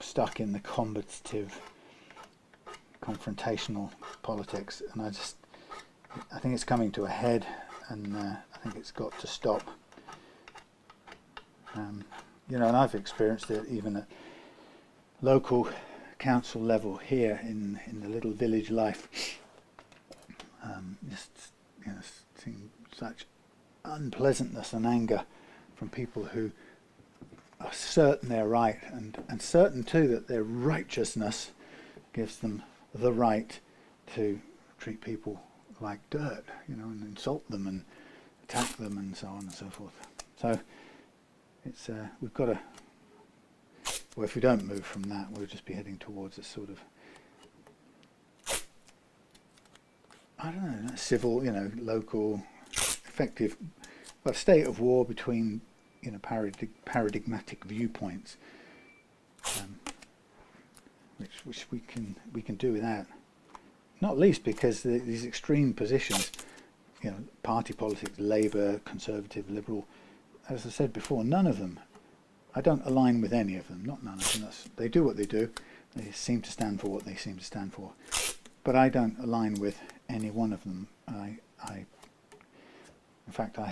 stuck in the combative, confrontational politics. And I think it's coming to a head, and I think it's got to stop. You know, and I've experienced it even at local council level here in the little village life. Just, you know, seeing such unpleasantness and anger from people who are certain they're right, and certain too that their righteousness gives them the right to treat people like dirt, you know, and insult them and attack them and so on and so forth. So it's we've got to, well, if we don't move from that, we'll just be heading towards a sort of, I don't know, civil, you know, local, effective, well, state of war between, you know, paradigmatic viewpoints, which we can do without. Not least because these extreme positions, you know, party politics, Labour, Conservative, Liberal, as I said before, none of them, I don't align with any of them, not none of them. They do what they do, they seem to stand for what they seem to stand for, but I don't align with any one of them. In fact, I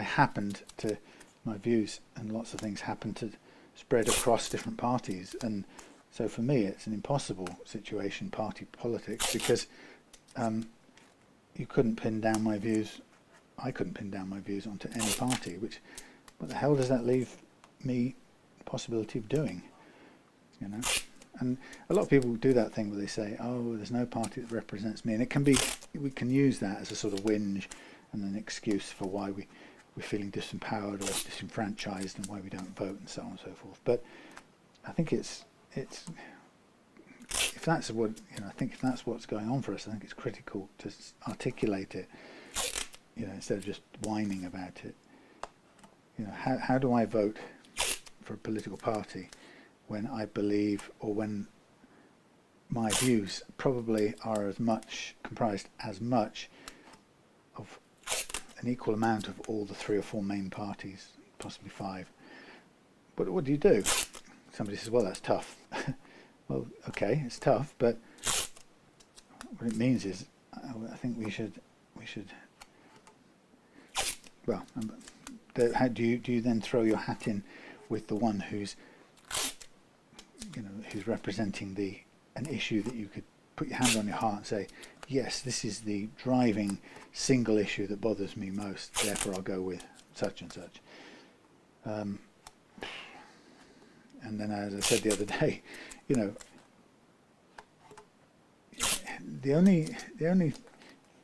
happened to, my views and lots of things happen to spread across different parties, and so for me it's an impossible situation, party politics, because you couldn't pin down my views, I couldn't pin down my views onto any party, which, what the hell does that leave me the possibility of doing, you know? And a lot of people do that thing where they say, oh, there's no party that represents me, and it can be, we can use that as a sort of whinge and an excuse for why we're feeling disempowered or disenfranchised and why we don't vote and so on and so forth. But I think it's if that's what, you know, I think if that's what's going on for us, I think it's critical to articulate it, you know, instead of just whining about it. You know, how do I vote for a political party when I believe, or when my views probably are as much comprised as much of an equal amount of all the 3 or 4 main parties, possibly 5. But what do you do? Somebody says, well, that's tough. Well, okay, it's tough, but what it means is I think we should. Well, how do you then throw your hat in with the one who's who's representing an issue that you could put your hand on your heart and say, yes, this is the driving single issue that bothers me most, therefore I'll go with such and such. And then, as I said the other day,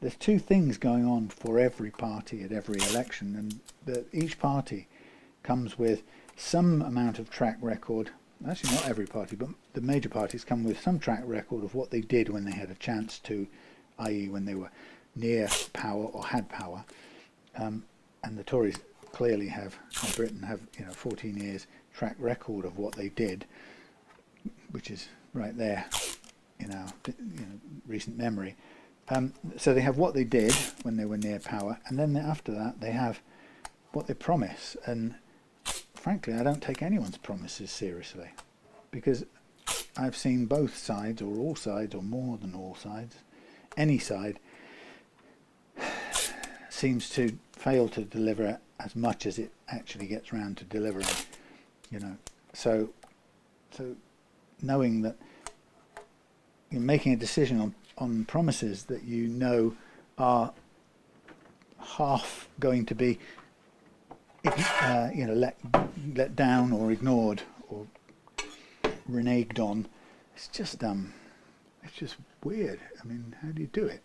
there's two things going on for every party at every election, and that each party comes with some amount of track record. Actually, not every party, but the major parties come with some track record of what they did when they had a chance to, i.e. when they were near power or had power. And the Tories clearly have, in Britain, have 14 years track record of what they did, which is right there in our recent memory. So they have what they did when they were near power, and then after that they have what they promise. And frankly, I don't take anyone's promises seriously, because I've seen both sides, or all sides, or more than all sides, any side seems to fail to deliver as much as it actually gets round to delivering. So knowing that you're making a decision on promises that are half going to be let down or ignored or reneged on, it's just weird. I mean, how do you do it?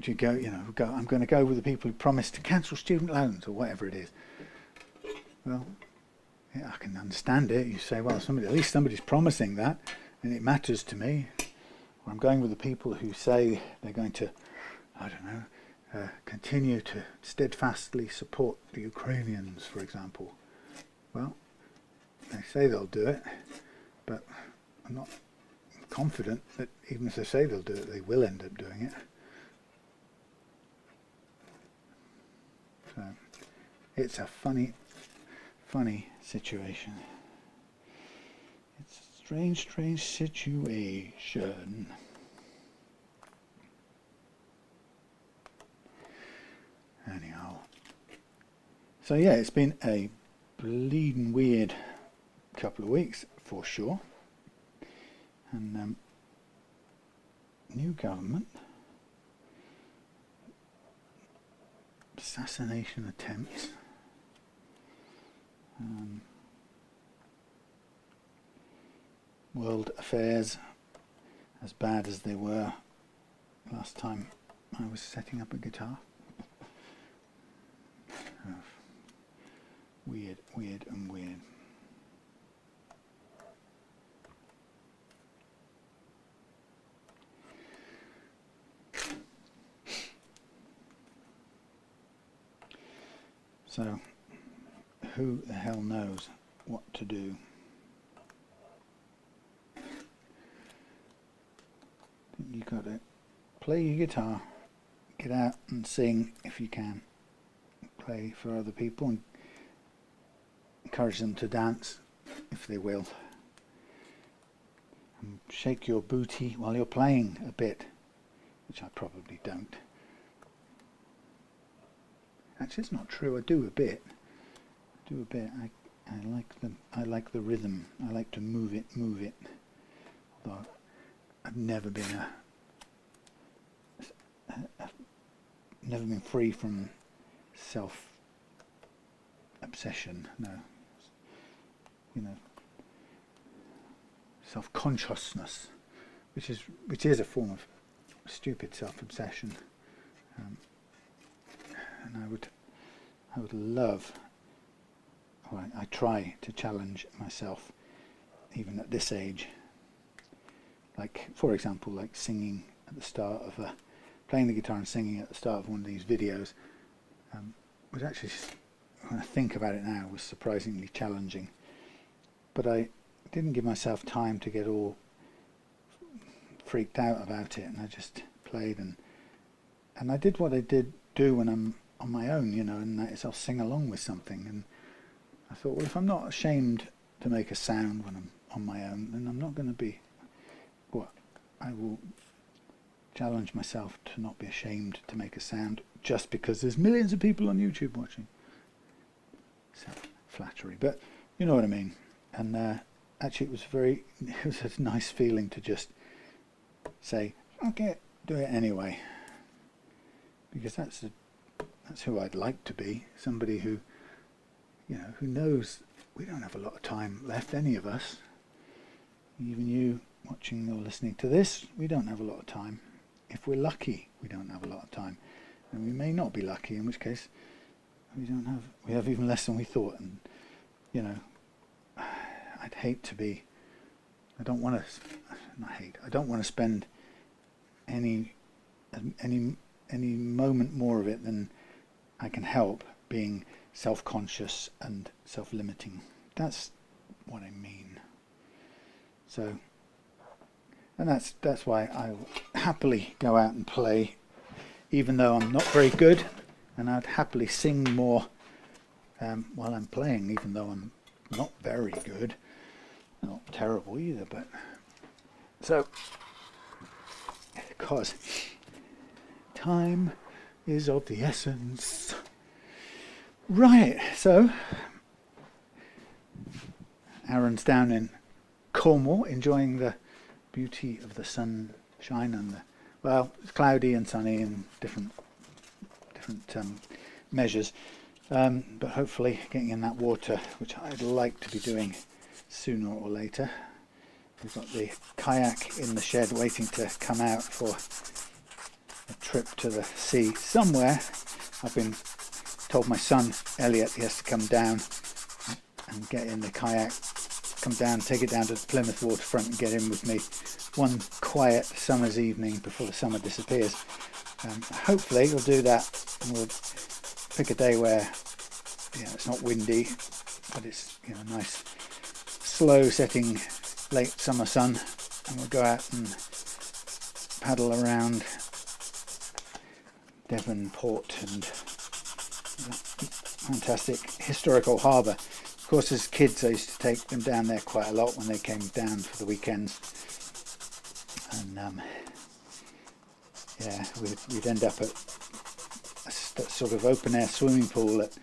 Do you go, I'm going to go with the people who promised to cancel student loans or whatever it is? Well, yeah, I can understand it. You say, well, at least somebody's promising that, and it matters to me. Or I'm going with the people who say they're going to, I don't know, continue to steadfastly support the Ukrainians, for example. Well, they say they'll do it, but I'm not confident that even if they say they'll do it, they will end up doing it. So it's a funny situation. It's a strange situation. Anyhow, so yeah, it's been a bleeding weird couple of weeks for sure. And new government, assassination attempts, world affairs as bad as they were last time I was setting up a guitar. Weird. So, who the hell knows what to do? You got to play your guitar, get out and sing if you can, play for other people and encourage them to dance if they will, and shake your booty while you're playing a bit, which I probably don't. Actually, it's not true. I do a bit. I like the rhythm. I like to move it. Although I've never been never been free from self-obsession. No, self-consciousness, which is a form of stupid self-obsession. And I would love, or I try to challenge myself even at this age. Like, for example, like singing at the start of playing the guitar and singing at the start of one of these videos was actually, when I think about it now, was surprisingly challenging. But I didn't give myself time to get all freaked out about it, and I just played and I did what I did do when I'm on my own, and that is I'll sing along with something. And I thought, well, if I'm not ashamed to make a sound when I'm on my own, then I'm not going to be. What? I will challenge myself to not be ashamed to make a sound just because there's millions of people on YouTube watching. Flattery, but you know what I mean. And actually it was a nice feeling to just say, okay, do it anyway, because that's who I'd like to be. Somebody who, you know, who knows we don't have a lot of time left, any of us. Even you watching or listening to this, we don't have a lot of time. If we're lucky, we don't have a lot of time, and we may not be lucky, in which case we have even less than we thought. And you know, I'd hate to be, I don't want to spend any moment more of it than I can help being self-conscious and self-limiting. That's what I mean. So, and that's why I will happily go out and play, even though I'm not very good, and I'd happily sing more while I'm playing, even though I'm not very good. Not terrible either, but so, because time is of the essence. Right, so Aaron's down in Cornwall enjoying the beauty of the sunshine and it's cloudy and sunny in different measures, but hopefully getting in that water, which I'd like to be doing sooner or later. We've got the kayak in the shed waiting to come out for a trip to the sea somewhere. I've been told my son Elliot he has to come down and get in the kayak, come down, take it down to the Plymouth waterfront and get in with me one quiet summer's evening before the summer disappears. Hopefully we'll do that, and we'll pick a day where it's not windy, but it's nice slow setting late summer sun, and we'll go out and paddle around Devonport and that fantastic historical harbour. Of course, as kids I used to take them down there quite a lot when they came down for the weekends, and we'd end up at a sort of open air swimming pool at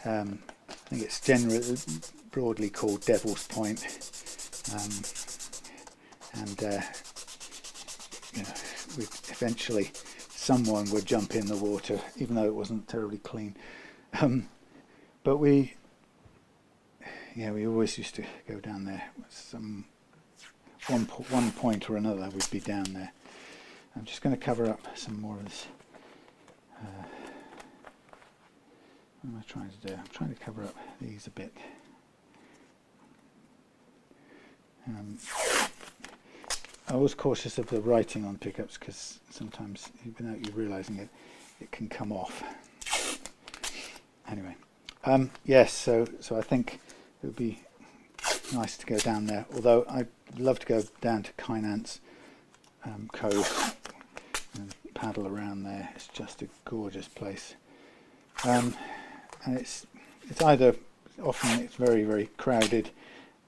I think it's generally broadly called Devil's Point, eventually someone would jump in the water, even though it wasn't terribly clean. But we always used to go down there. One point or another, we'd be down there. I'm just going to cover up some more of this. What am I trying to do? I'm trying to cover up these a bit. I was cautious of the writing on pickups because sometimes, without you realising it, it can come off. Anyway, yes. So I think it would be nice to go down there. Although I'd love to go down to Kynance Cove and paddle around there. It's just a gorgeous place. And it's either often it's very, very crowded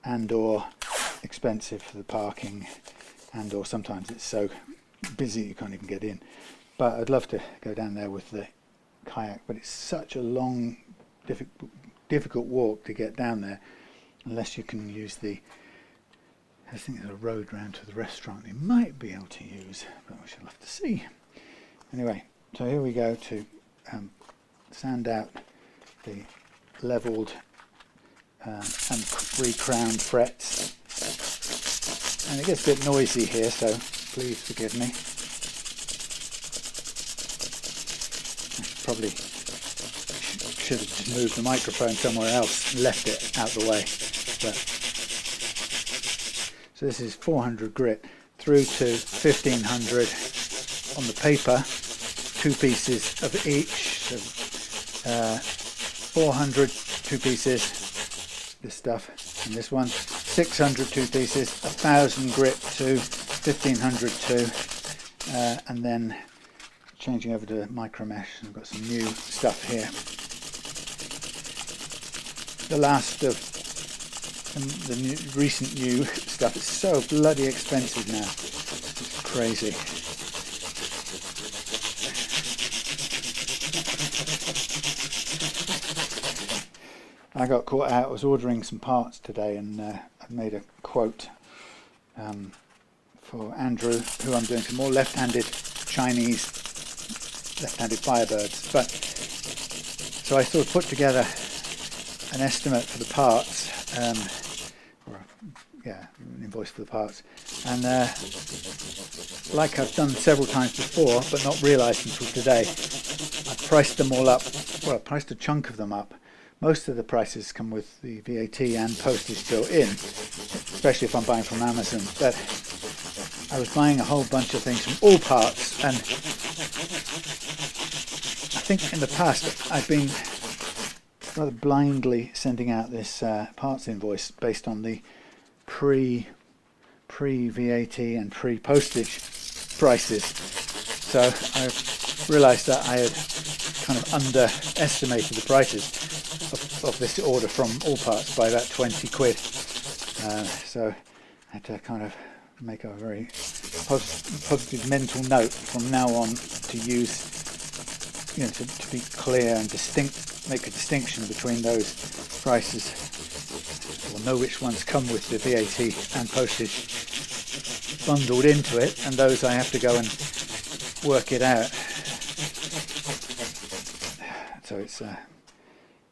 and or expensive for the parking, and or sometimes it's so busy you can't even get in. But I'd love to go down there with the kayak, but it's such a long, difficult walk to get down there unless you can use I think there's a road round to the restaurant you might be able to use, but we shall have to see. Anyway, so here we go to sand out the levelled and re-crowned frets, and it gets a bit noisy here, so please forgive me. I probably should have just moved the microphone somewhere else and left it out the way. But so this is 400 grit through to 1500 on the paper, 2 pieces of each, so 400 2 pieces, this stuff, and this one 600 2 pieces, 1000 grit to 1500 2, and then changing over to micro mesh, and I've got some new stuff here. The last of the recent new stuff is so bloody expensive now, it's crazy. I got caught out. I was ordering some parts today, and I made a quote for Andrew, who I'm doing some more left-handed Chinese left-handed Firebirds. But so I sort of put together an estimate for the parts, an invoice for the parts, and like I've done several times before, but not realised until today, I priced them all up. Well, I priced a chunk of them up. Most of the prices come with the VAT and postage built in, especially if I'm buying from Amazon. But I was buying a whole bunch of things from all parts, and I think in the past I've been rather blindly sending out this parts invoice based on the pre-VAT and pre-postage prices. So I realised that I had kind of underestimated the prices of this order from all parts by about 20 quid. So I had to kind of make a very positive mental note from now on to use, to be clear and distinct, make a distinction between those prices, or know which ones come with the VAT and postage bundled into it, and those I have to go and work it out. So it's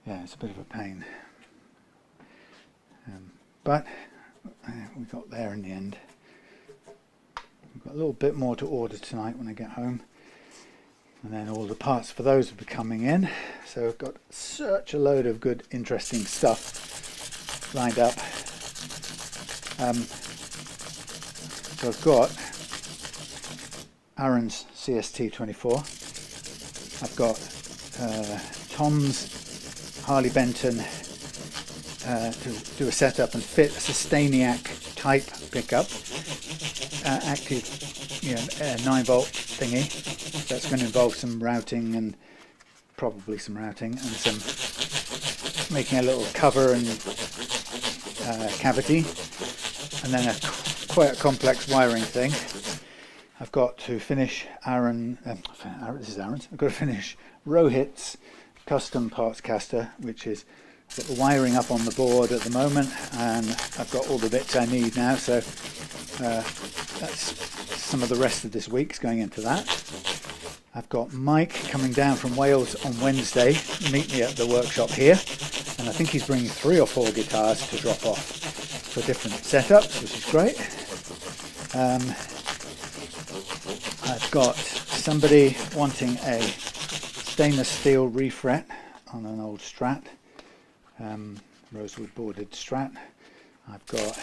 it's a bit of a pain, but we got there in the end. We've got a little bit more to order tonight when I get home, and then all the parts for those will be coming in. So I've got such a load of good, interesting stuff lined up. So I've got Aaron's CST 24. I've got Tom's Harley Benton to do a setup and fit a Sustainiac type pickup, active 9-volt thingy. That's going to involve some routing, and probably some routing, and some making a little cover and cavity, and then quite a complex wiring thing. I've got to finish this is Aaron's. I've got to finish Rohit's custom parts caster, which is got the wiring up on the board at the moment, and I've got all the bits I need now. So that's some of the rest of this week's going into that. I've got Mike coming down from Wales on Wednesday to meet me at the workshop here, and I think he's bringing 3 or 4 guitars to drop off for different setups, which is great. I've got somebody wanting a stainless steel refret on an old Strat, rosewood boarded Strat. I've got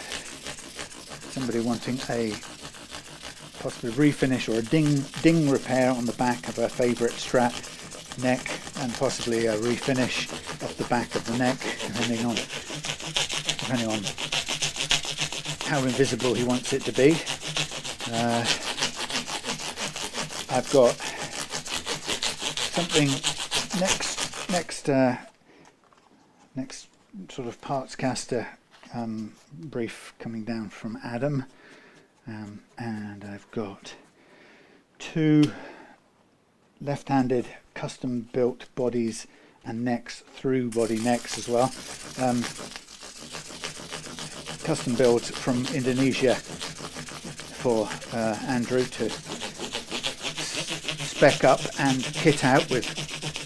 somebody wanting a possibly refinish or a ding repair on the back of a favourite Strat neck, and possibly a refinish off the back of the neck, depending on how invisible he wants it to be. I've got something next sort of parts caster brief coming down from Adam, and I've got 2 left-handed custom built bodies and necks, through body necks as well, custom builds from Indonesia for Andrew to spec up and kit out with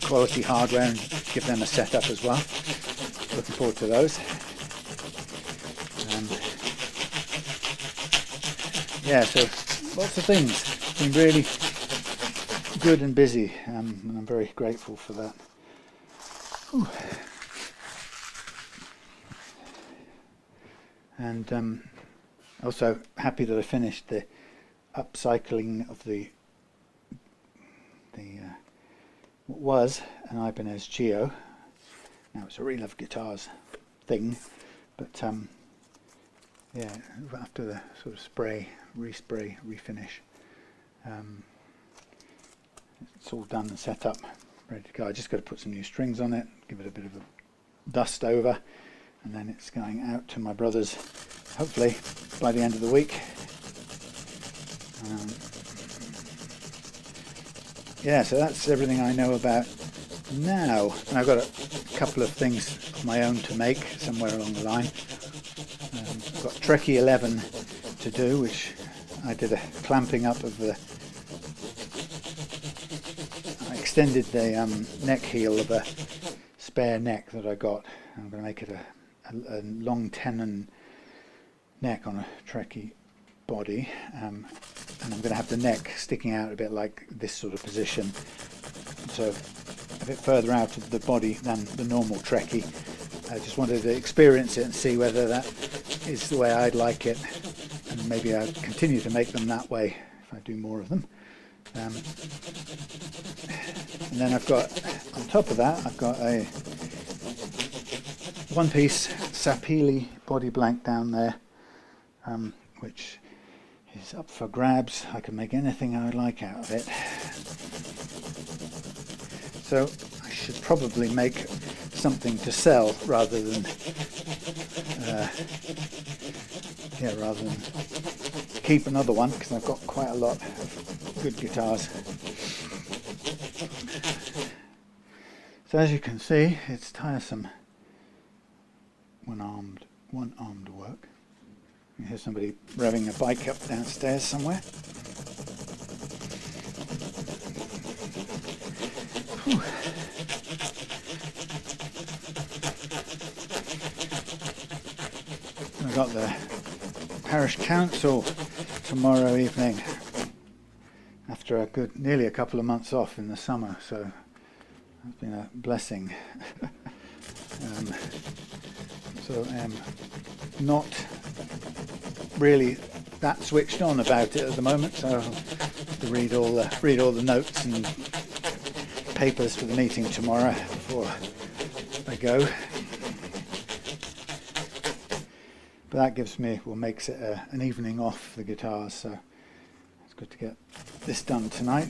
quality hardware and give them a setup as well. Looking forward to those. So lots of things. Been really good and busy, and I'm very grateful for that. Whew. And also happy that I finished the upcycling of the what was an Ibanez Geo. Now it's a Real Love Guitars thing, but after the sort of respray, refinish, it's all done and set up, ready to go. I just got to put some new strings on it, give it a bit of a dust over, and then it's going out to my brothers, hopefully by the end of the week. So that's everything I know about Now, and I've got a couple of things of my own to make somewhere along the line. I've got Trekkie 11 to do, which I did a clamping up of the, I extended the neck heel of a spare neck that I got. I'm going to make it a long tenon neck on a Trekkie body, and I'm going to have the neck sticking out a bit like this sort of position, so a bit further out of the body than the normal Trekkie. I just wanted to experience it and see whether that is the way I'd like it, and maybe I'll continue to make them that way if I do more of them. And then I've got, on top of that, I've got a one-piece Sapele body blank down there, which is up for grabs. I can make anything I like out of it. So I should probably make something to sell rather than keep another one, because I've got quite a lot of good guitars. So as you can see, it's tiresome one-armed work. You hear somebody revving a bike up downstairs somewhere. Whew. I've got the parish council tomorrow evening after nearly a couple of months off in the summer, so it's been a blessing. So I'm not really that switched on about it at the moment, so I'll have to read all the notes and papers for the meeting tomorrow before I go. But that makes it an evening off the guitars, so it's good to get this done tonight.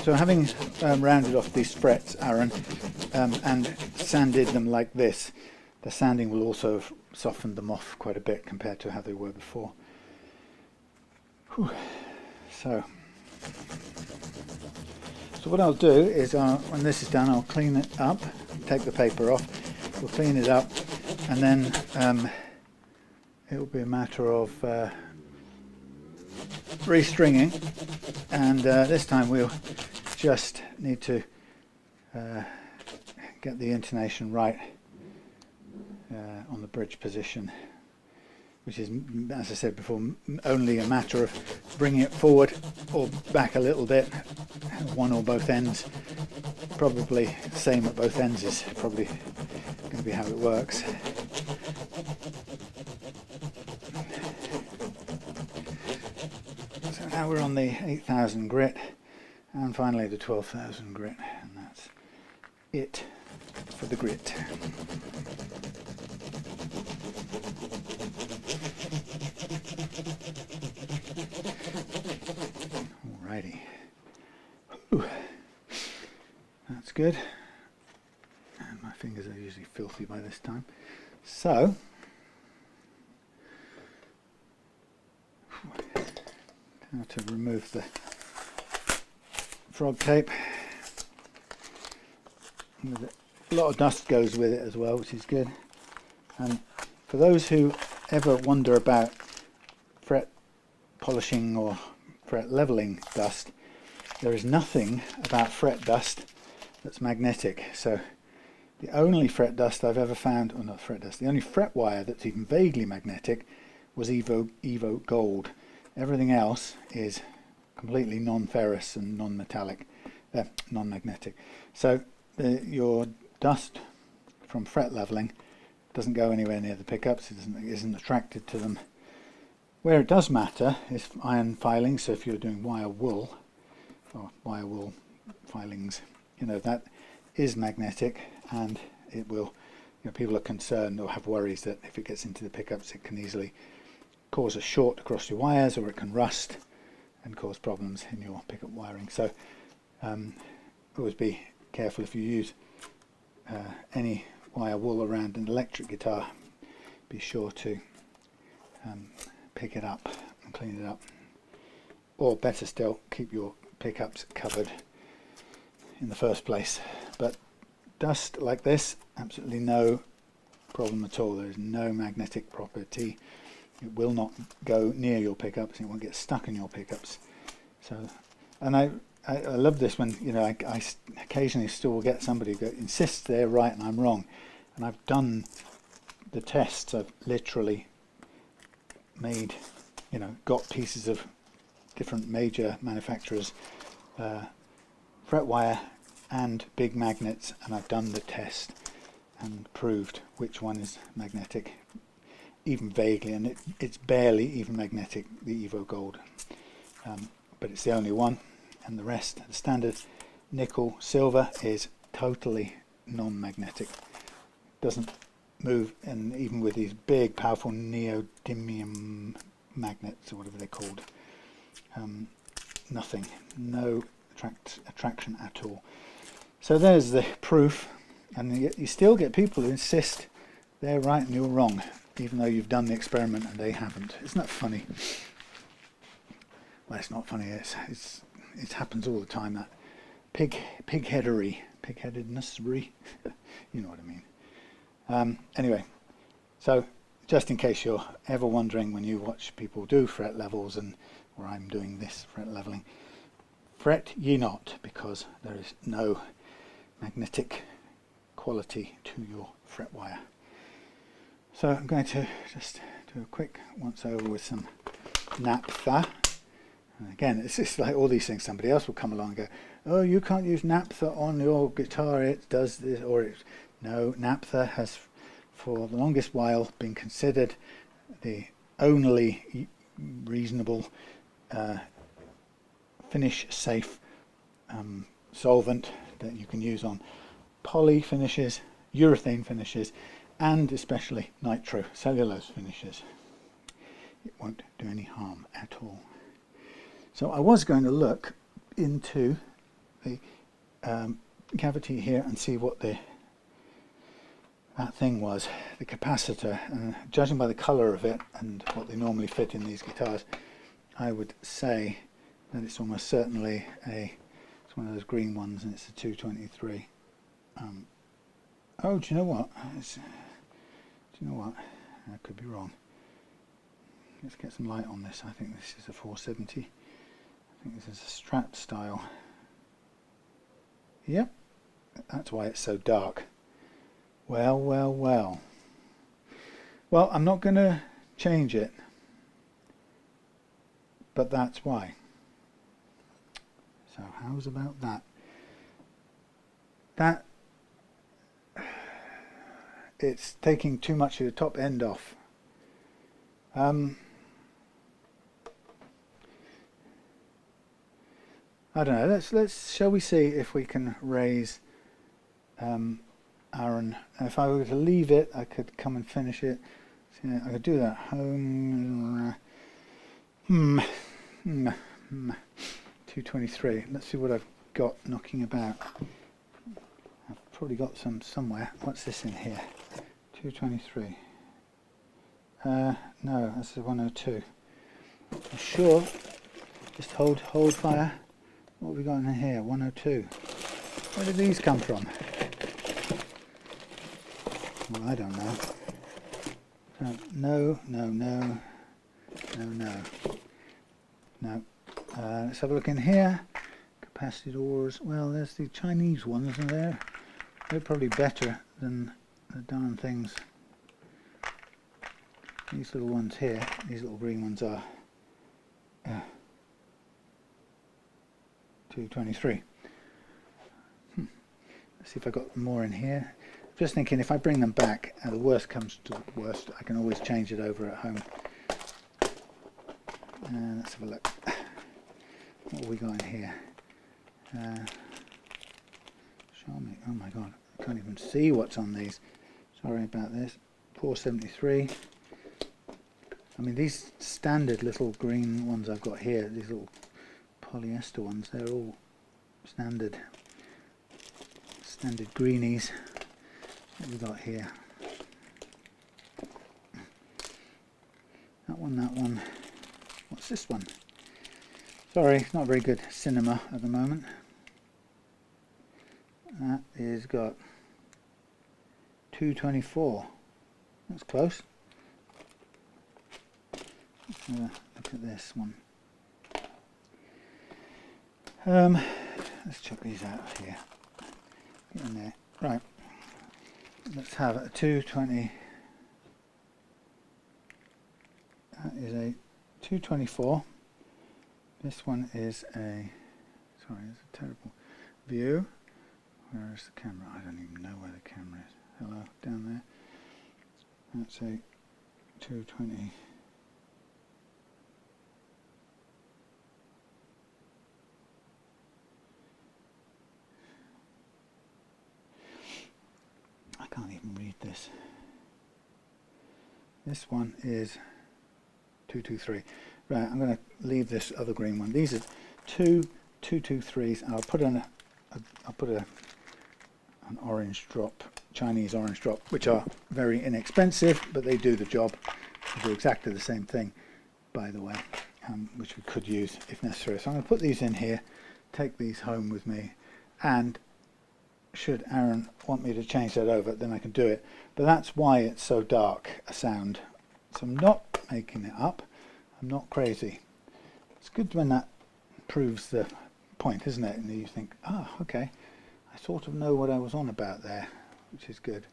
So having rounded off these frets, Aaron, and sanded them like this, the sanding will also have softened them off quite a bit compared to how they were before. Whew. So what I'll do is, when this is done, I'll clean it up, take the paper off, we'll clean it up, and then it will be a matter of restringing, and this time we'll just need to get the intonation right on the bridge position, which is, as I said before, only a matter of bringing it forward or back a little bit, one or both ends. Probably the same at both ends is probably going to be how it works. So now we're on the 8000 grit, and finally the 12,000 grit, and that's it for the grit. Alrighty. Whew. That's good. And my fingers are usually filthy by this time. So, now to remove the frog tape. A lot of dust goes with it as well, which is good. And for those who ever wonder about fret polishing or fret leveling dust, there is nothing about fret dust that's magnetic. So the only fret dust I've ever found, or not fret dust, the only fret wire that's even vaguely magnetic was Evo Gold. Everything else is completely non-ferrous and non-metallic, non-magnetic. So your dust from fret leveling doesn't go anywhere near the pickups. It isn't attracted to them. Where it does matter is iron filings. So if you're doing wire wool or wire wool filings, that is magnetic, and it will. People are concerned or have worries that if it gets into the pickups, it can easily cause a short across your wires, or it can rust and cause problems in your pickup wiring. So always be careful if you use any wire wool around an electric guitar. Be sure to pick it up and clean it up. Or better still, keep your pickups covered in the first place. But dust like this, absolutely no problem at all. There is no magnetic property. It will not go near your pickups. It won't get stuck in your pickups. So, and I love this when, you know, I occasionally still get somebody who insists they're right and I'm wrong. And I've done the tests. I've literally made, you know, got pieces of different major manufacturers, fret wire and big magnets, and I've done the test and proved which one is magnetic, even vaguely, and it's barely even magnetic, the Evo Gold, but it's the only one, and the rest, the standard nickel silver, is totally non-magnetic, doesn't move, and even with these big powerful neodymium magnets or whatever they're called, nothing, no attraction at all. So there's the proof, and yet you still get people who insist they're right and you're wrong, even though you've done the experiment and they haven't. Isn't that funny? Well, it's not funny. It happens all the time. That pigheadedness, you know what I mean. Anyway, so just in case you're ever wondering when you watch people do fret levels, or I'm doing this fret leveling, fret ye not, because there is no magnetic quality to your fret wire. So I'm going to just do a quick once over with some naphtha. And again, it's just like all these things, somebody else will come along and go, oh, you can't use naphtha on your guitar, it does this, or it. No, naphtha has for the longest while been considered the only reasonable finish safe solvent that you can use on poly finishes, urethane finishes, and especially nitrocellulose finishes. It won't do any harm at all. So I was going to look into the cavity here and see what that thing was, the capacitor, and judging by the colour of it and what they normally fit in these guitars, I would say that it's almost certainly it's one of those green ones, and it's a 223. Oh, do you know what? I could be wrong. Let's get some light on this. I think this is a 470. I think this is a Strat style. Yep, that's why it's so dark. Well, I'm not going to change it, but that's why. So how's about that? It's taking too much of the top end off. I don't know. Shall we see if we can raise Aaron? If I were to leave it, I could come and finish it. So, I could do that at home. 223. Let's see what I've got knocking about. I've probably got some somewhere. What's this in here? 223. No, that's the 102. I'm sure. Just hold fire. What have we got in here? 102. Where did these come from? Well, I don't know. No. Let's have a look in here. Capacitors. Well, there's the Chinese ones in there. They're probably better than the darn things. These little ones here, these little green ones are 223. Let's see if I've got more in here. Just thinking, if I bring them back, and the worst comes to the worst, I can always change it over at home. Let's have a look. What have we got in here? Xiaomi. Oh my god, I can't even see what's on these. Sorry about this. 473. I mean, these standard little green ones I've got here, these little polyester ones, they're all standard greenies. What have we got here? That one, what's this one? Sorry, it's not very good cinema at the moment. That is got 224. That's close. Look at this one. Let's check these out here. Get in there. Right. Let's have a 220. That is a 224. This one is a, sorry, it's a terrible view. Where is the camera? I don't even know where the camera is. Hello, down there. That's a 220. I can't even read this. This one is 223. Right, I'm going to leave this other green one. These are two 223s. I'll put an orange drop, Chinese orange drop, which are very inexpensive, but they do the job. They do exactly the same thing, by the way, which we could use if necessary. So I'm going to put these in here, take these home with me, and should Aaron want me to change that over, then I can do it. But that's why it's so dark a sound. So I'm not making it up. I'm not crazy. It's good when that proves the point, isn't it? And you think, ah, okay, I sort of know what I was on about there, which is good.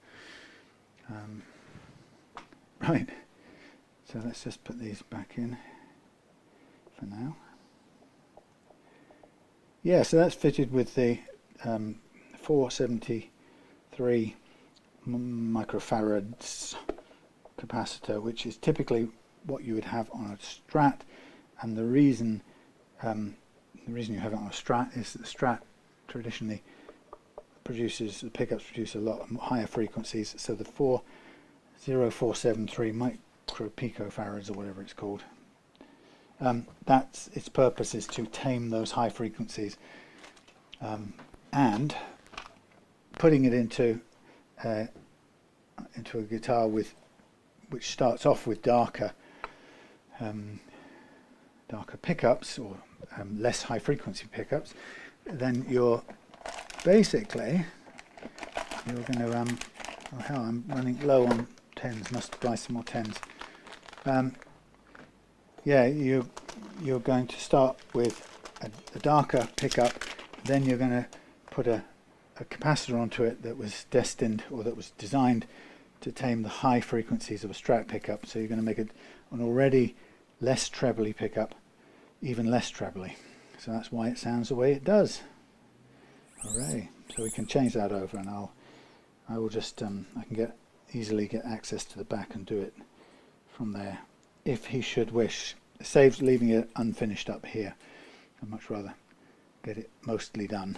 Right, so let's just put these back in for now. Yeah, so that's fitted with the 473 microfarads capacitor, which is typically what you would have on a Strat, and the reason you have it on a Strat is that the Strat traditionally produces, the pickups produce a lot higher frequencies, so the 40473 micropicofarads or whatever it's called, that's its purpose, is to tame those high frequencies, and putting it into a guitar which starts off with darker pickups, or less high frequency pickups, then you're basically going to oh hell, I'm running low on tens, must buy some more tens. Yeah, you're going to start with a darker pickup, then you're going to put a capacitor onto it that was destined, or that was designed to tame the high frequencies of a Strat pickup. So you're going to make it an already less trebly pickup even less trebly. So that's why it sounds the way it does. Hooray! So we can change that over, and I will just I can easily get access to the back and do it from there if he should wish. It saves leaving it unfinished up here. I'd much rather get it mostly done,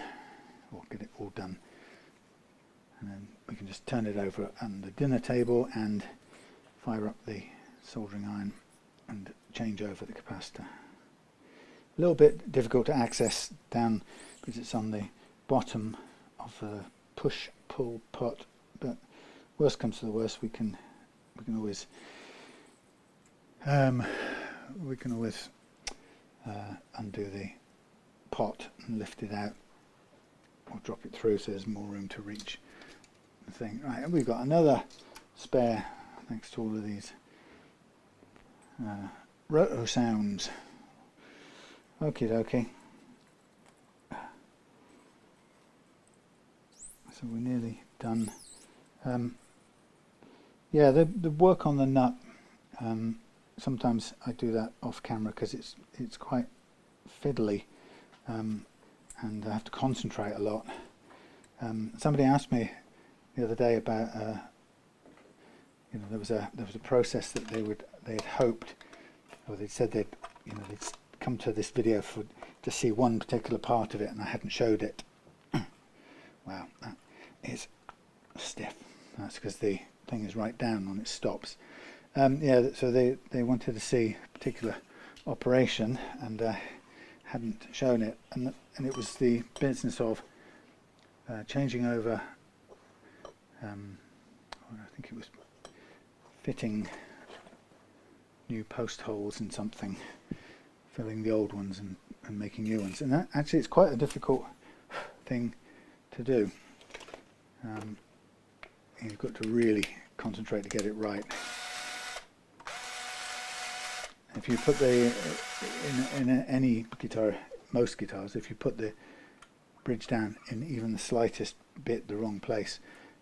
or get it all done, and then we can just turn it over on the dinner table and fire up the soldering iron and change over the capacitor. A little bit difficult to access down because it's on the bottom of the push-pull pot, but worst comes to the worst, we can always undo the pot and lift it out, or drop it through so there's more room to reach the thing. Right, and we've got another spare, thanks to all of these roto sounds. Okie dokie. So we're nearly done. Yeah, the work on the nut, sometimes I do that off camera because it's quite fiddly, and I have to concentrate a lot. Somebody asked me the other day about there was a process that they had hoped, or they'd said they'd come to this video to see one particular part of it, and I hadn't showed it. Wow, that is stiff. That's because the thing is right down on its stops. Yeah, so they wanted to see a particular operation, and hadn't shown it, and it was the business of changing over. I think it was fitting new post holes in something, filling the old ones and making new ones. And that actually it's quite a difficult thing to do. You've got to really concentrate to get it right. If you put any guitar, most guitars, if you put the bridge down in even the slightest bit the wrong place,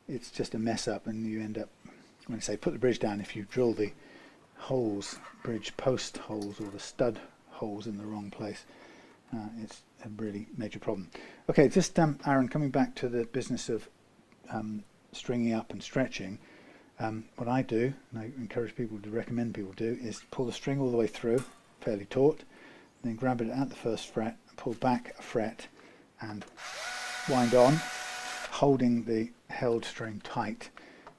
it's just a mess up, and you end up, when I say put the bridge down, if you drill the holes, bridge post holes or the stud holes in the wrong place, it's a really major problem. Okay, just Aaron, coming back to the business of stringing up and stretching, what I do, and I encourage people to recommend people do, is pull the string all the way through, fairly taut, then grab it at the first fret, pull back a fret and wind on, holding the held string tight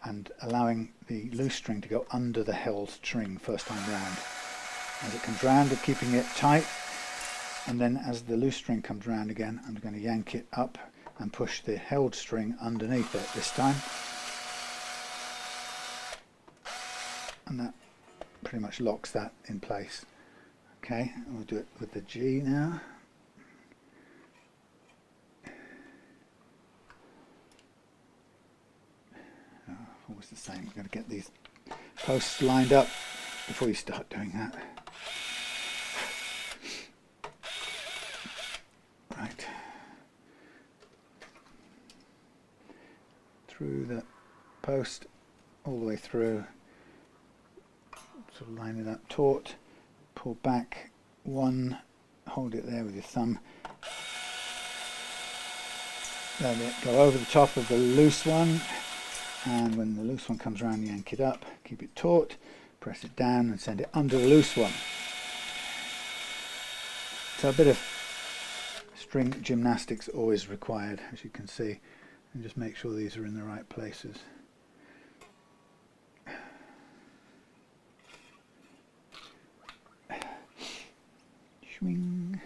and allowing the loose string to go under the held string first time round. As it comes round, keeping it tight, and then as the loose string comes round again, I'm going to yank it up and push the held string underneath it this time. And that pretty much locks that in place. Okay, we'll do it with the G now. Oh, always the same. We've got to get these posts lined up before you start doing that. Right. Through the post, all the way through. Sort of line it up taut, pull back one, hold it there with your thumb, let it go over the top of the loose one, and when the loose one comes around, yank it up, keep it taut, press it down and send it under the loose one. So a bit of string gymnastics always required, as you can see, and just make sure these are in the right places. Swing.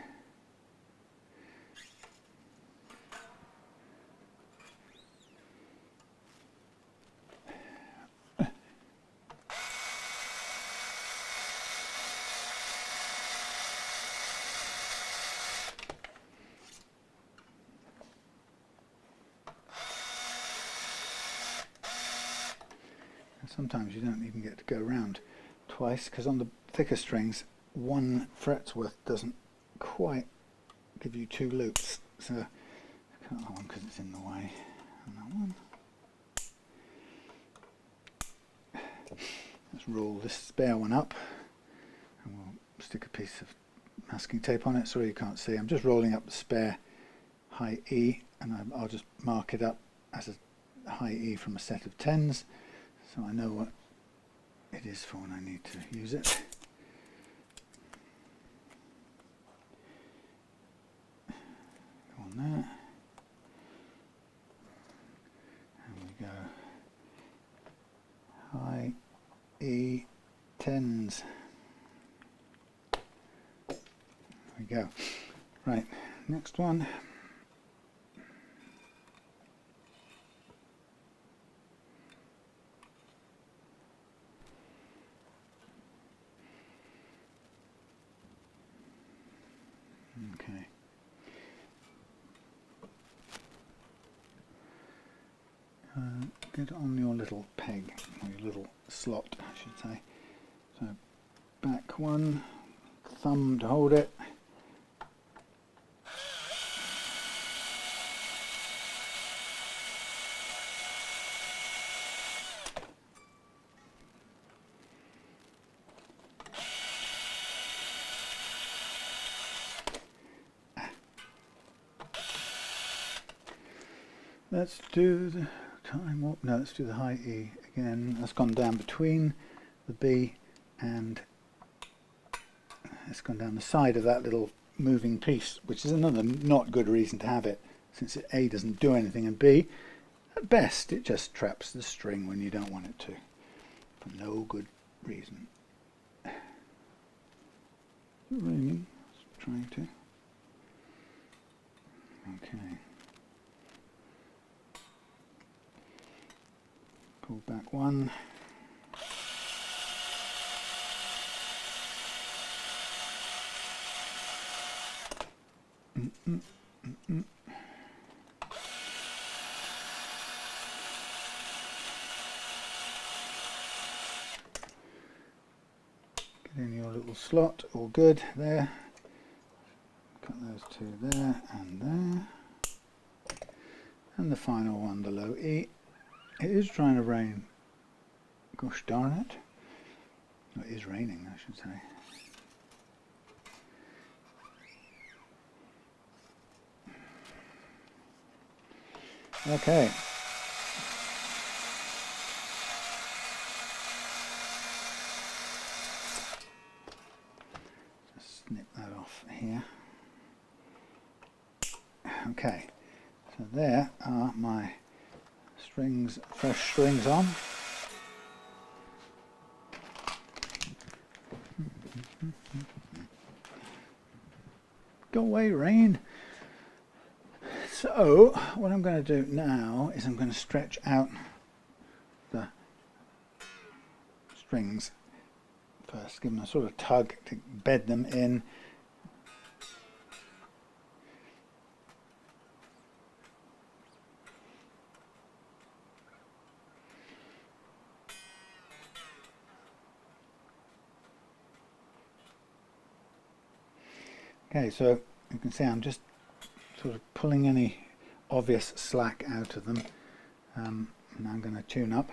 Sometimes you don't even get to go round twice, because on the thicker strings, one fret's worth doesn't quite give you two loops. So I cut that one because it's in the way. And that one. Let's roll this spare one up, and we'll stick a piece of masking tape on it. Sorry you can't see. I'm just rolling up the spare high E, and I'll just mark it up as a high E from a set of 10s, so I know what it is for when I need to use it. Go on there. And we go high E 10s. There we go. Right, next one. Okay. Get on your little peg, or your little slot, I should say. So back one, thumb to hold it. Let's do the time warp. No, let's do the high E again. That's gone down between the B and it's gone down the side of that little moving piece, which is another not good reason to have it, since A doesn't do anything and B, at best, it just traps the string when you don't want it to, for no good reason. Ringing, trying to. Okay. Pull back one. Get in your little slot, all good there. Cut those two there and there. And the final one, the low E. It is trying to rain. Gosh darn it. It is raining, I should say. Okay. Just snip that off here. Okay. So there are my strings, fresh strings on. Go away, rain. So what I'm going to do now is I'm going to stretch out the strings first, give them a sort of tug to bed them in. Okay, so you can see I'm just sort of pulling any obvious slack out of them, and I'm going to tune up.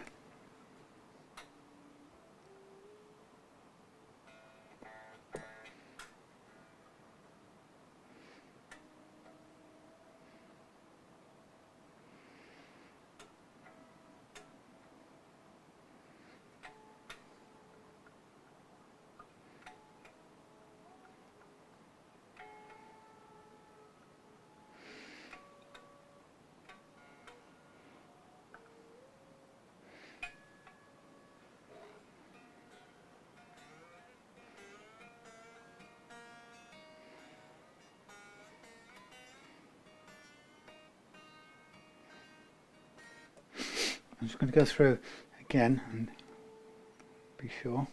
I'm just going to go through again and be sure.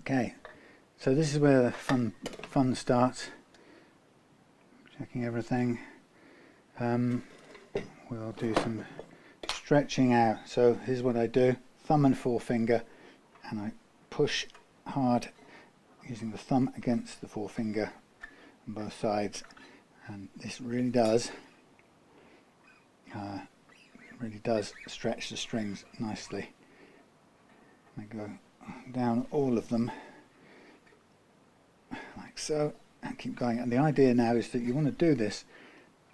Okay, so this is where the fun starts. Checking everything. We'll do some stretching out. So here's what I do: thumb and forefinger, and I push hard using the thumb against the forefinger on both sides, and this really does stretch the strings nicely. I go down all of them like so and keep going, and the idea now is that you want to do this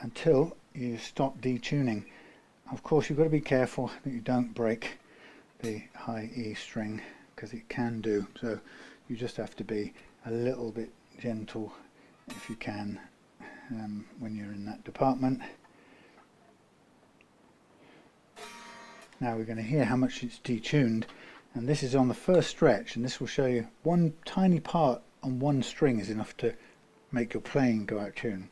until you stop detuning. Of course you've got to be careful that you don't break the high E string, because it can do, so you just have to be a little bit gentle if you can when you're in that department. Now we're going to hear how much it's detuned, and this is on the first stretch, and this will show you one tiny part on one string is enough to make your playing go out of tune.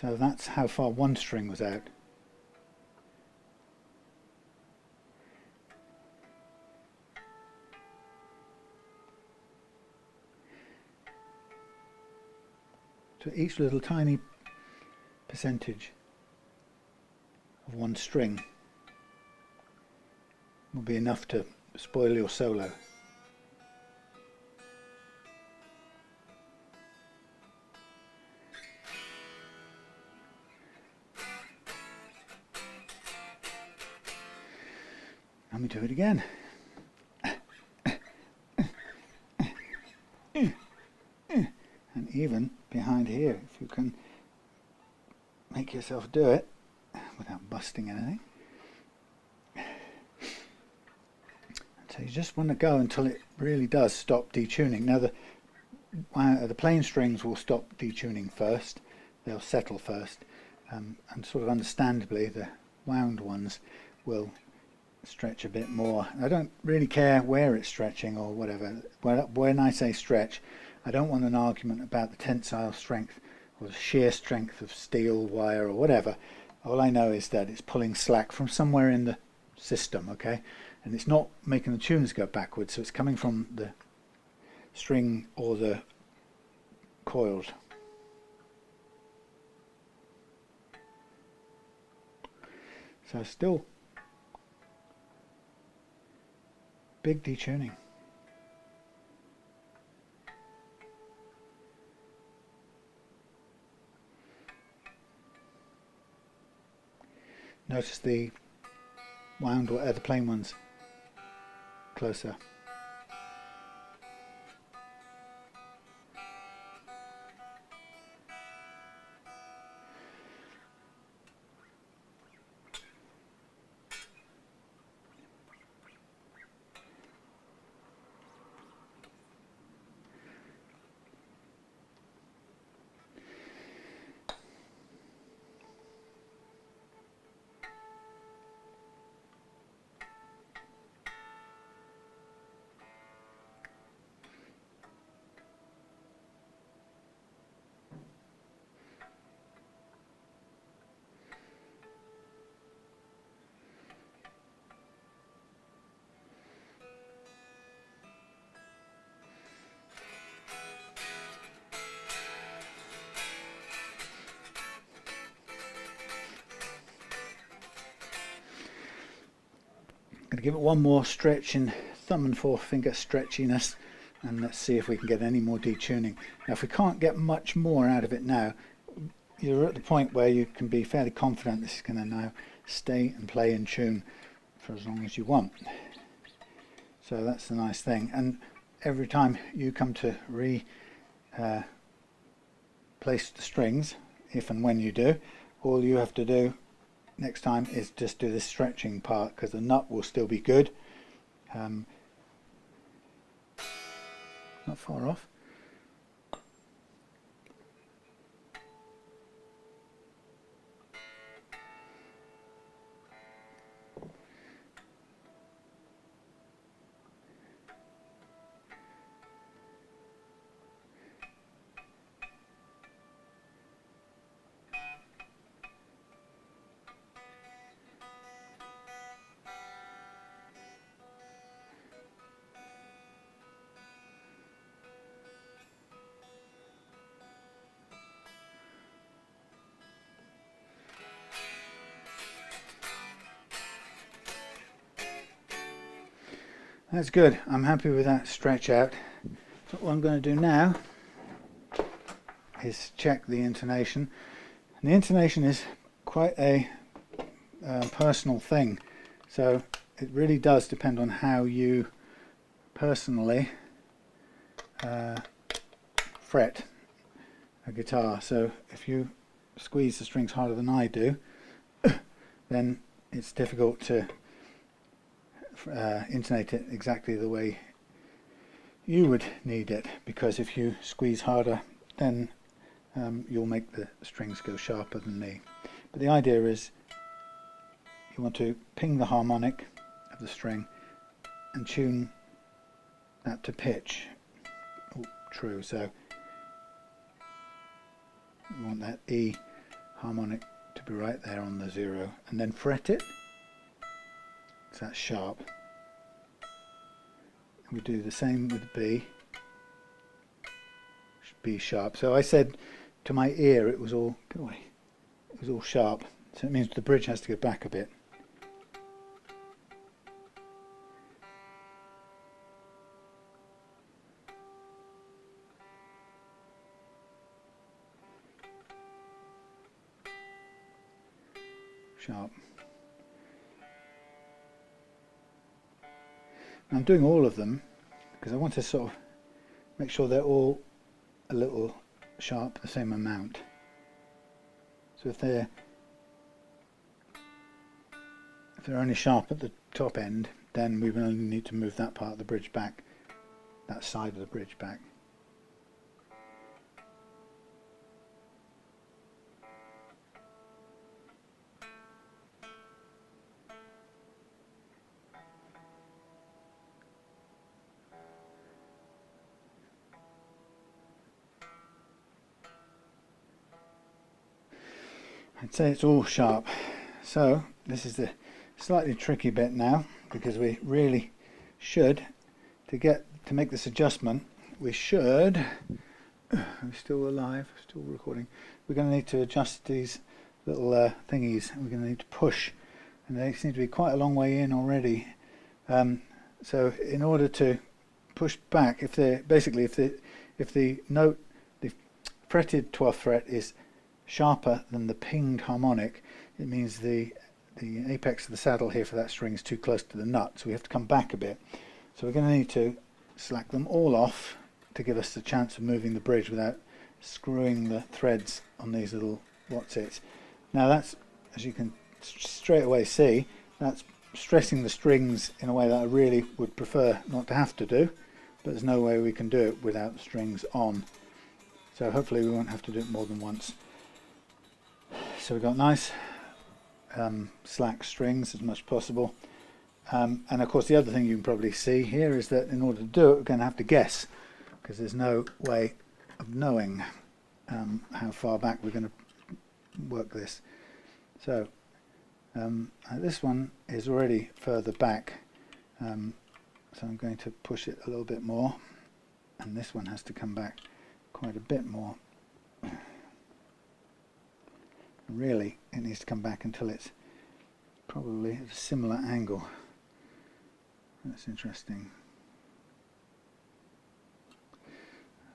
So that's how far one string was out. So each little tiny percentage of one string will be enough to spoil your solo. Let me do it again. And even behind here, if you can make yourself do it without busting anything. So you just want to go until it really does stop detuning. Now the plain strings will stop detuning first, they'll settle first, and sort of understandably the wound ones will stretch a bit more. I don't really care where it's stretching or whatever. When I say stretch, I don't want an argument about the tensile strength or the shear strength of steel, wire or whatever. All I know is that it's pulling slack from somewhere in the system, okay? And it's not making the tunes go backwards, so it's coming from the string or the coils. So still big detuning. Notice the wound or the plain ones closer. Going to give it one more stretch in thumb and forefinger stretchiness, and let's see if we can get any more detuning. Now if we can't get much more out of it now, you're at the point where you can be fairly confident this is going to now stay and play in tune for as long as you want. So that's the nice thing. And every time you come to place the strings, if and when you do, all you have to do next time is just do this stretching part, because the nut will still be good. Not far off. That's good. I'm happy with that stretch out. So what I'm going to do now is check the intonation. And the intonation is quite a personal thing, so it really does depend on how you personally fret a guitar. So if you squeeze the strings harder than I do, then it's difficult to intonate it exactly the way you would need it, because if you squeeze harder, then you'll make the strings go sharper than me. But the idea is you want to ping the harmonic of the string and tune that to pitch. Oh, true. So you want that E harmonic to be right there on the 0, and then fret it. So that's sharp. We do the same with B. B sharp. So I said to my ear it was all, get away, it was all sharp. So it means the bridge has to go back a bit. Sharp. I'm doing all of them because I want to sort of make sure they're all a little sharp, the same amount. So if they're only sharp at the top end, then we will only need to move that part of the bridge back, that side of the bridge back. I'd say it's all sharp. So this is the slightly tricky bit now, because we really should, to make this adjustment, we should, I'm still alive, still recording, we're going to need to adjust these little thingies. We're going to need to push, and they seem to be quite a long way in already. So in order to push back, if the note, the fretted 12th fret is sharper than the pinged harmonic, it means the apex of the saddle here for that string is too close to the nut, so we have to come back a bit. So we're going to need to slack them all off to give us the chance of moving the bridge without screwing the threads on these little what's-its. Now that's, as you can straight away see, that's stressing the strings in a way that I really would prefer not to have to do, but there's no way we can do it without the strings on. So hopefully we won't have to do it more than once. So we've got nice slack strings as much as possible. And of course the other thing you can probably see here is that in order to do it we're going to have to guess, because there's no way of knowing how far back we're going to work this. So this one is already further back, so I'm going to push it a little bit more, and this one has to come back quite a bit more. Really, it needs to come back until it's probably at a similar angle. That's interesting.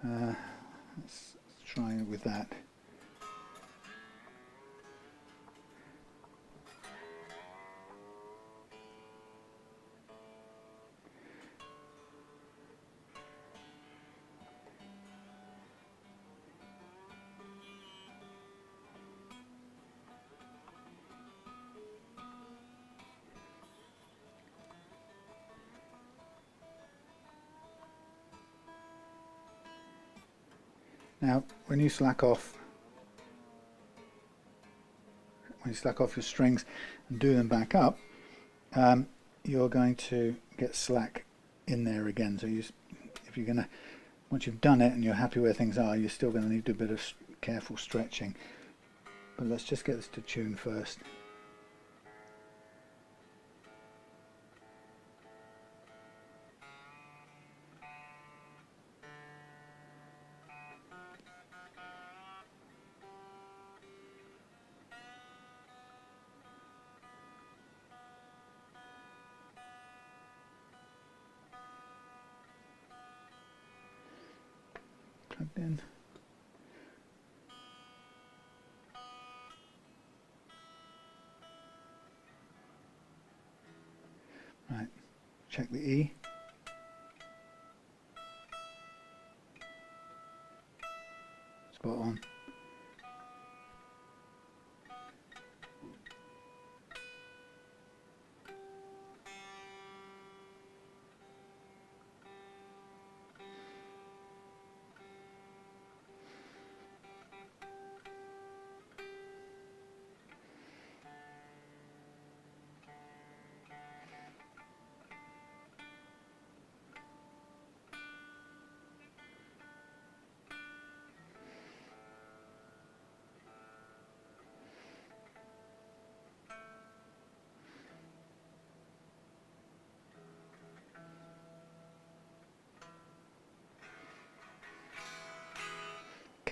Let's try it with that. Now, when you slack off your strings and do them back up, you're going to get slack in there again. So if you're going to, once you've done it and you're happy where things are, you're still going to need to do a bit of careful stretching. But let's just get this to tune first. Plugged in. Right, check the E. Spot on.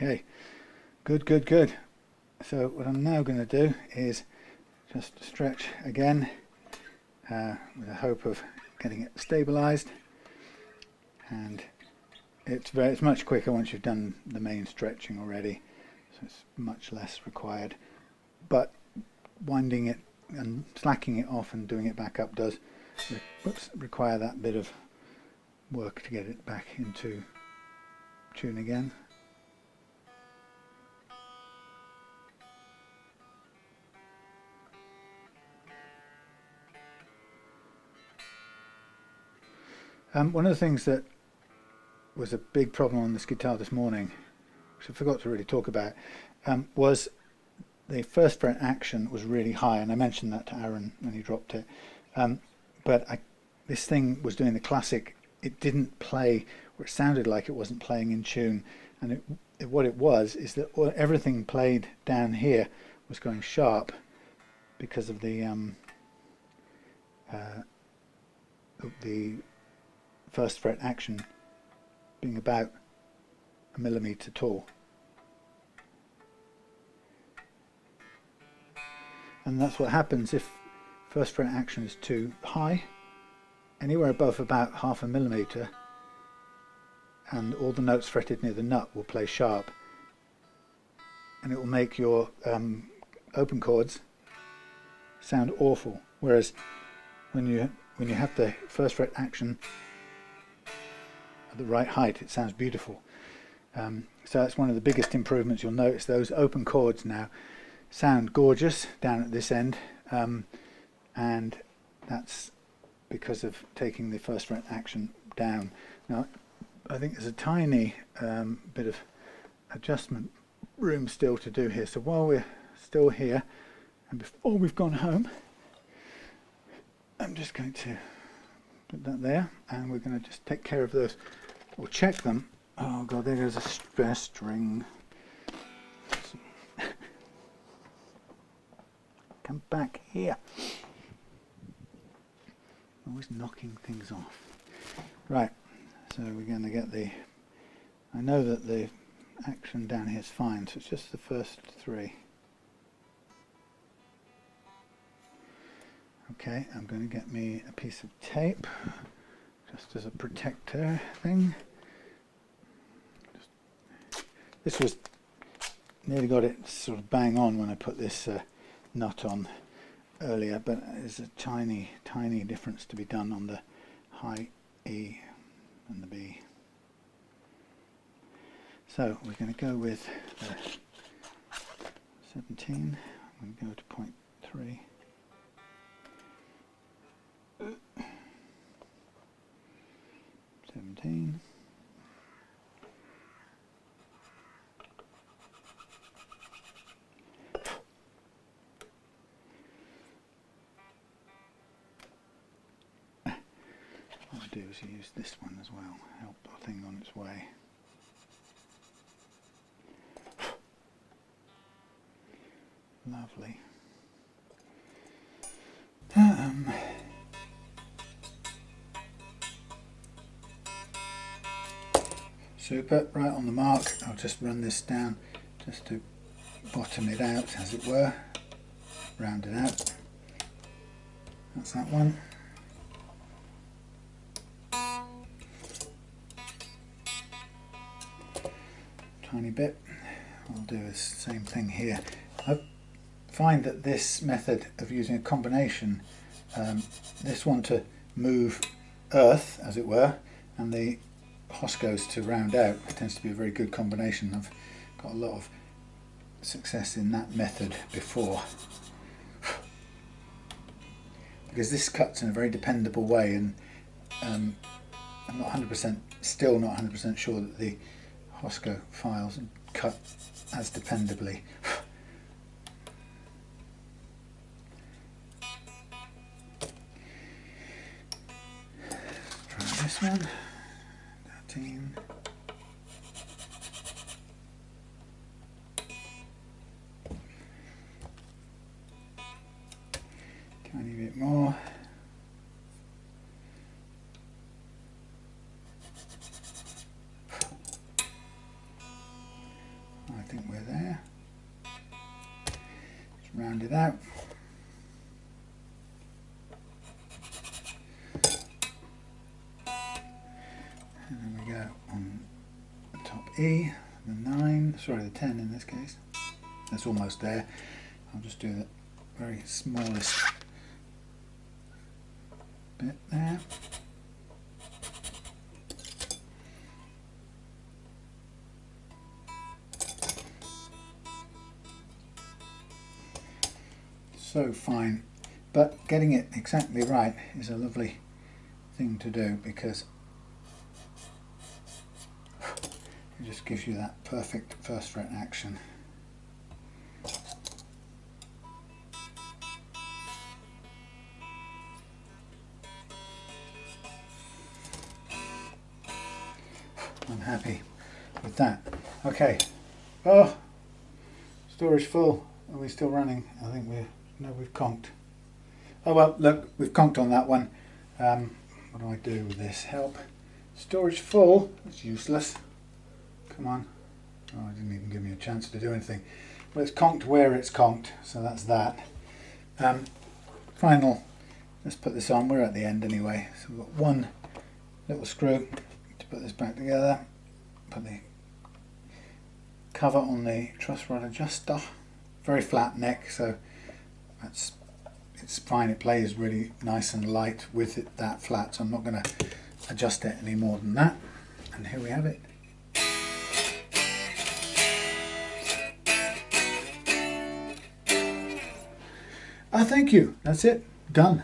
Okay, good. So what I'm now going to do is just stretch again with the hope of getting it stabilized, and it's much quicker once you've done the main stretching already, so it's much less required, but winding it and slacking it off and doing it back up does require that bit of work to get it back into tune again. One of the things that was a big problem on this guitar this morning, which I forgot to really talk about, was the first fret action was really high, and I mentioned that to Aaron when he dropped it. But this thing was doing the classic, it didn't play, or it sounded like it wasn't playing in tune, and what it was is that everything played down here was going sharp because of the first fret action being about a millimetre tall. And that's what happens if first fret action is too high. Anywhere above about half a millimetre and all the notes fretted near the nut will play sharp, and it will make your open chords sound awful. Whereas when you have the first fret action at the right height, it sounds beautiful. So that's one of the biggest improvements. You'll notice those open chords now sound gorgeous down at this end, and that's because of taking the first fret action down. Now I think there's a tiny bit of adjustment room still to do here, so while we're still here and before we've gone home, I'm just going to put that there, and we're going to just take care of those, or check them. Oh god, there goes a stress string. Come back here. Always knocking things off. Right, so we're going to get the, I know that the action down here is fine, so it's just the first three. Okay, I'm going to get me a piece of tape, just as a protector thing. This was, nearly got it sort of bang on when I put this nut on earlier, but there's a tiny difference to be done on the high E and the B. So we're going to go with 17. I'm going to go to 0.3. What I do is use this one as well, help the thing on its way. Lovely. Super, right on the mark. I'll just run this down just to bottom it out, as it were, round it out. That's that one. Tiny bit. I'll do the same thing here. I find that this method of using a combination, this one to move earth, as it were, and the Hoscos to round out, tends to be a very good combination. I've got a lot of success in that method before, because this cuts in a very dependable way, and I'm not 100%, still not 100% sure that the Hosco files cut as dependably. Try this one. 13. Tiny bit more. I think we're there. Just round it out. And then we go on the top E, the 9, sorry, the 10 in this case. That's almost there. I'll just do the very smallest bit there. So fine, but getting it exactly right is a lovely thing to do, because it just gives you that perfect first fret action. I'm happy with that. Okay. Oh, storage full. Are we still running? I think we've conked. Oh well, look, we've conked on that one. What do I do with this? Help. Storage full. That's useless. Come on. Oh, it didn't even give me a chance to do anything. Well, it's conked where it's conked, so that's that. Final. Let's put this on. We're at the end anyway. So we've got one little screw to put this back together. Put the cover on the truss rod adjuster. Very flat neck, so it's fine. It plays really nice and light with it that flat, so I'm not going to adjust it any more than that. And here we have it. Thank you. That's it. Done.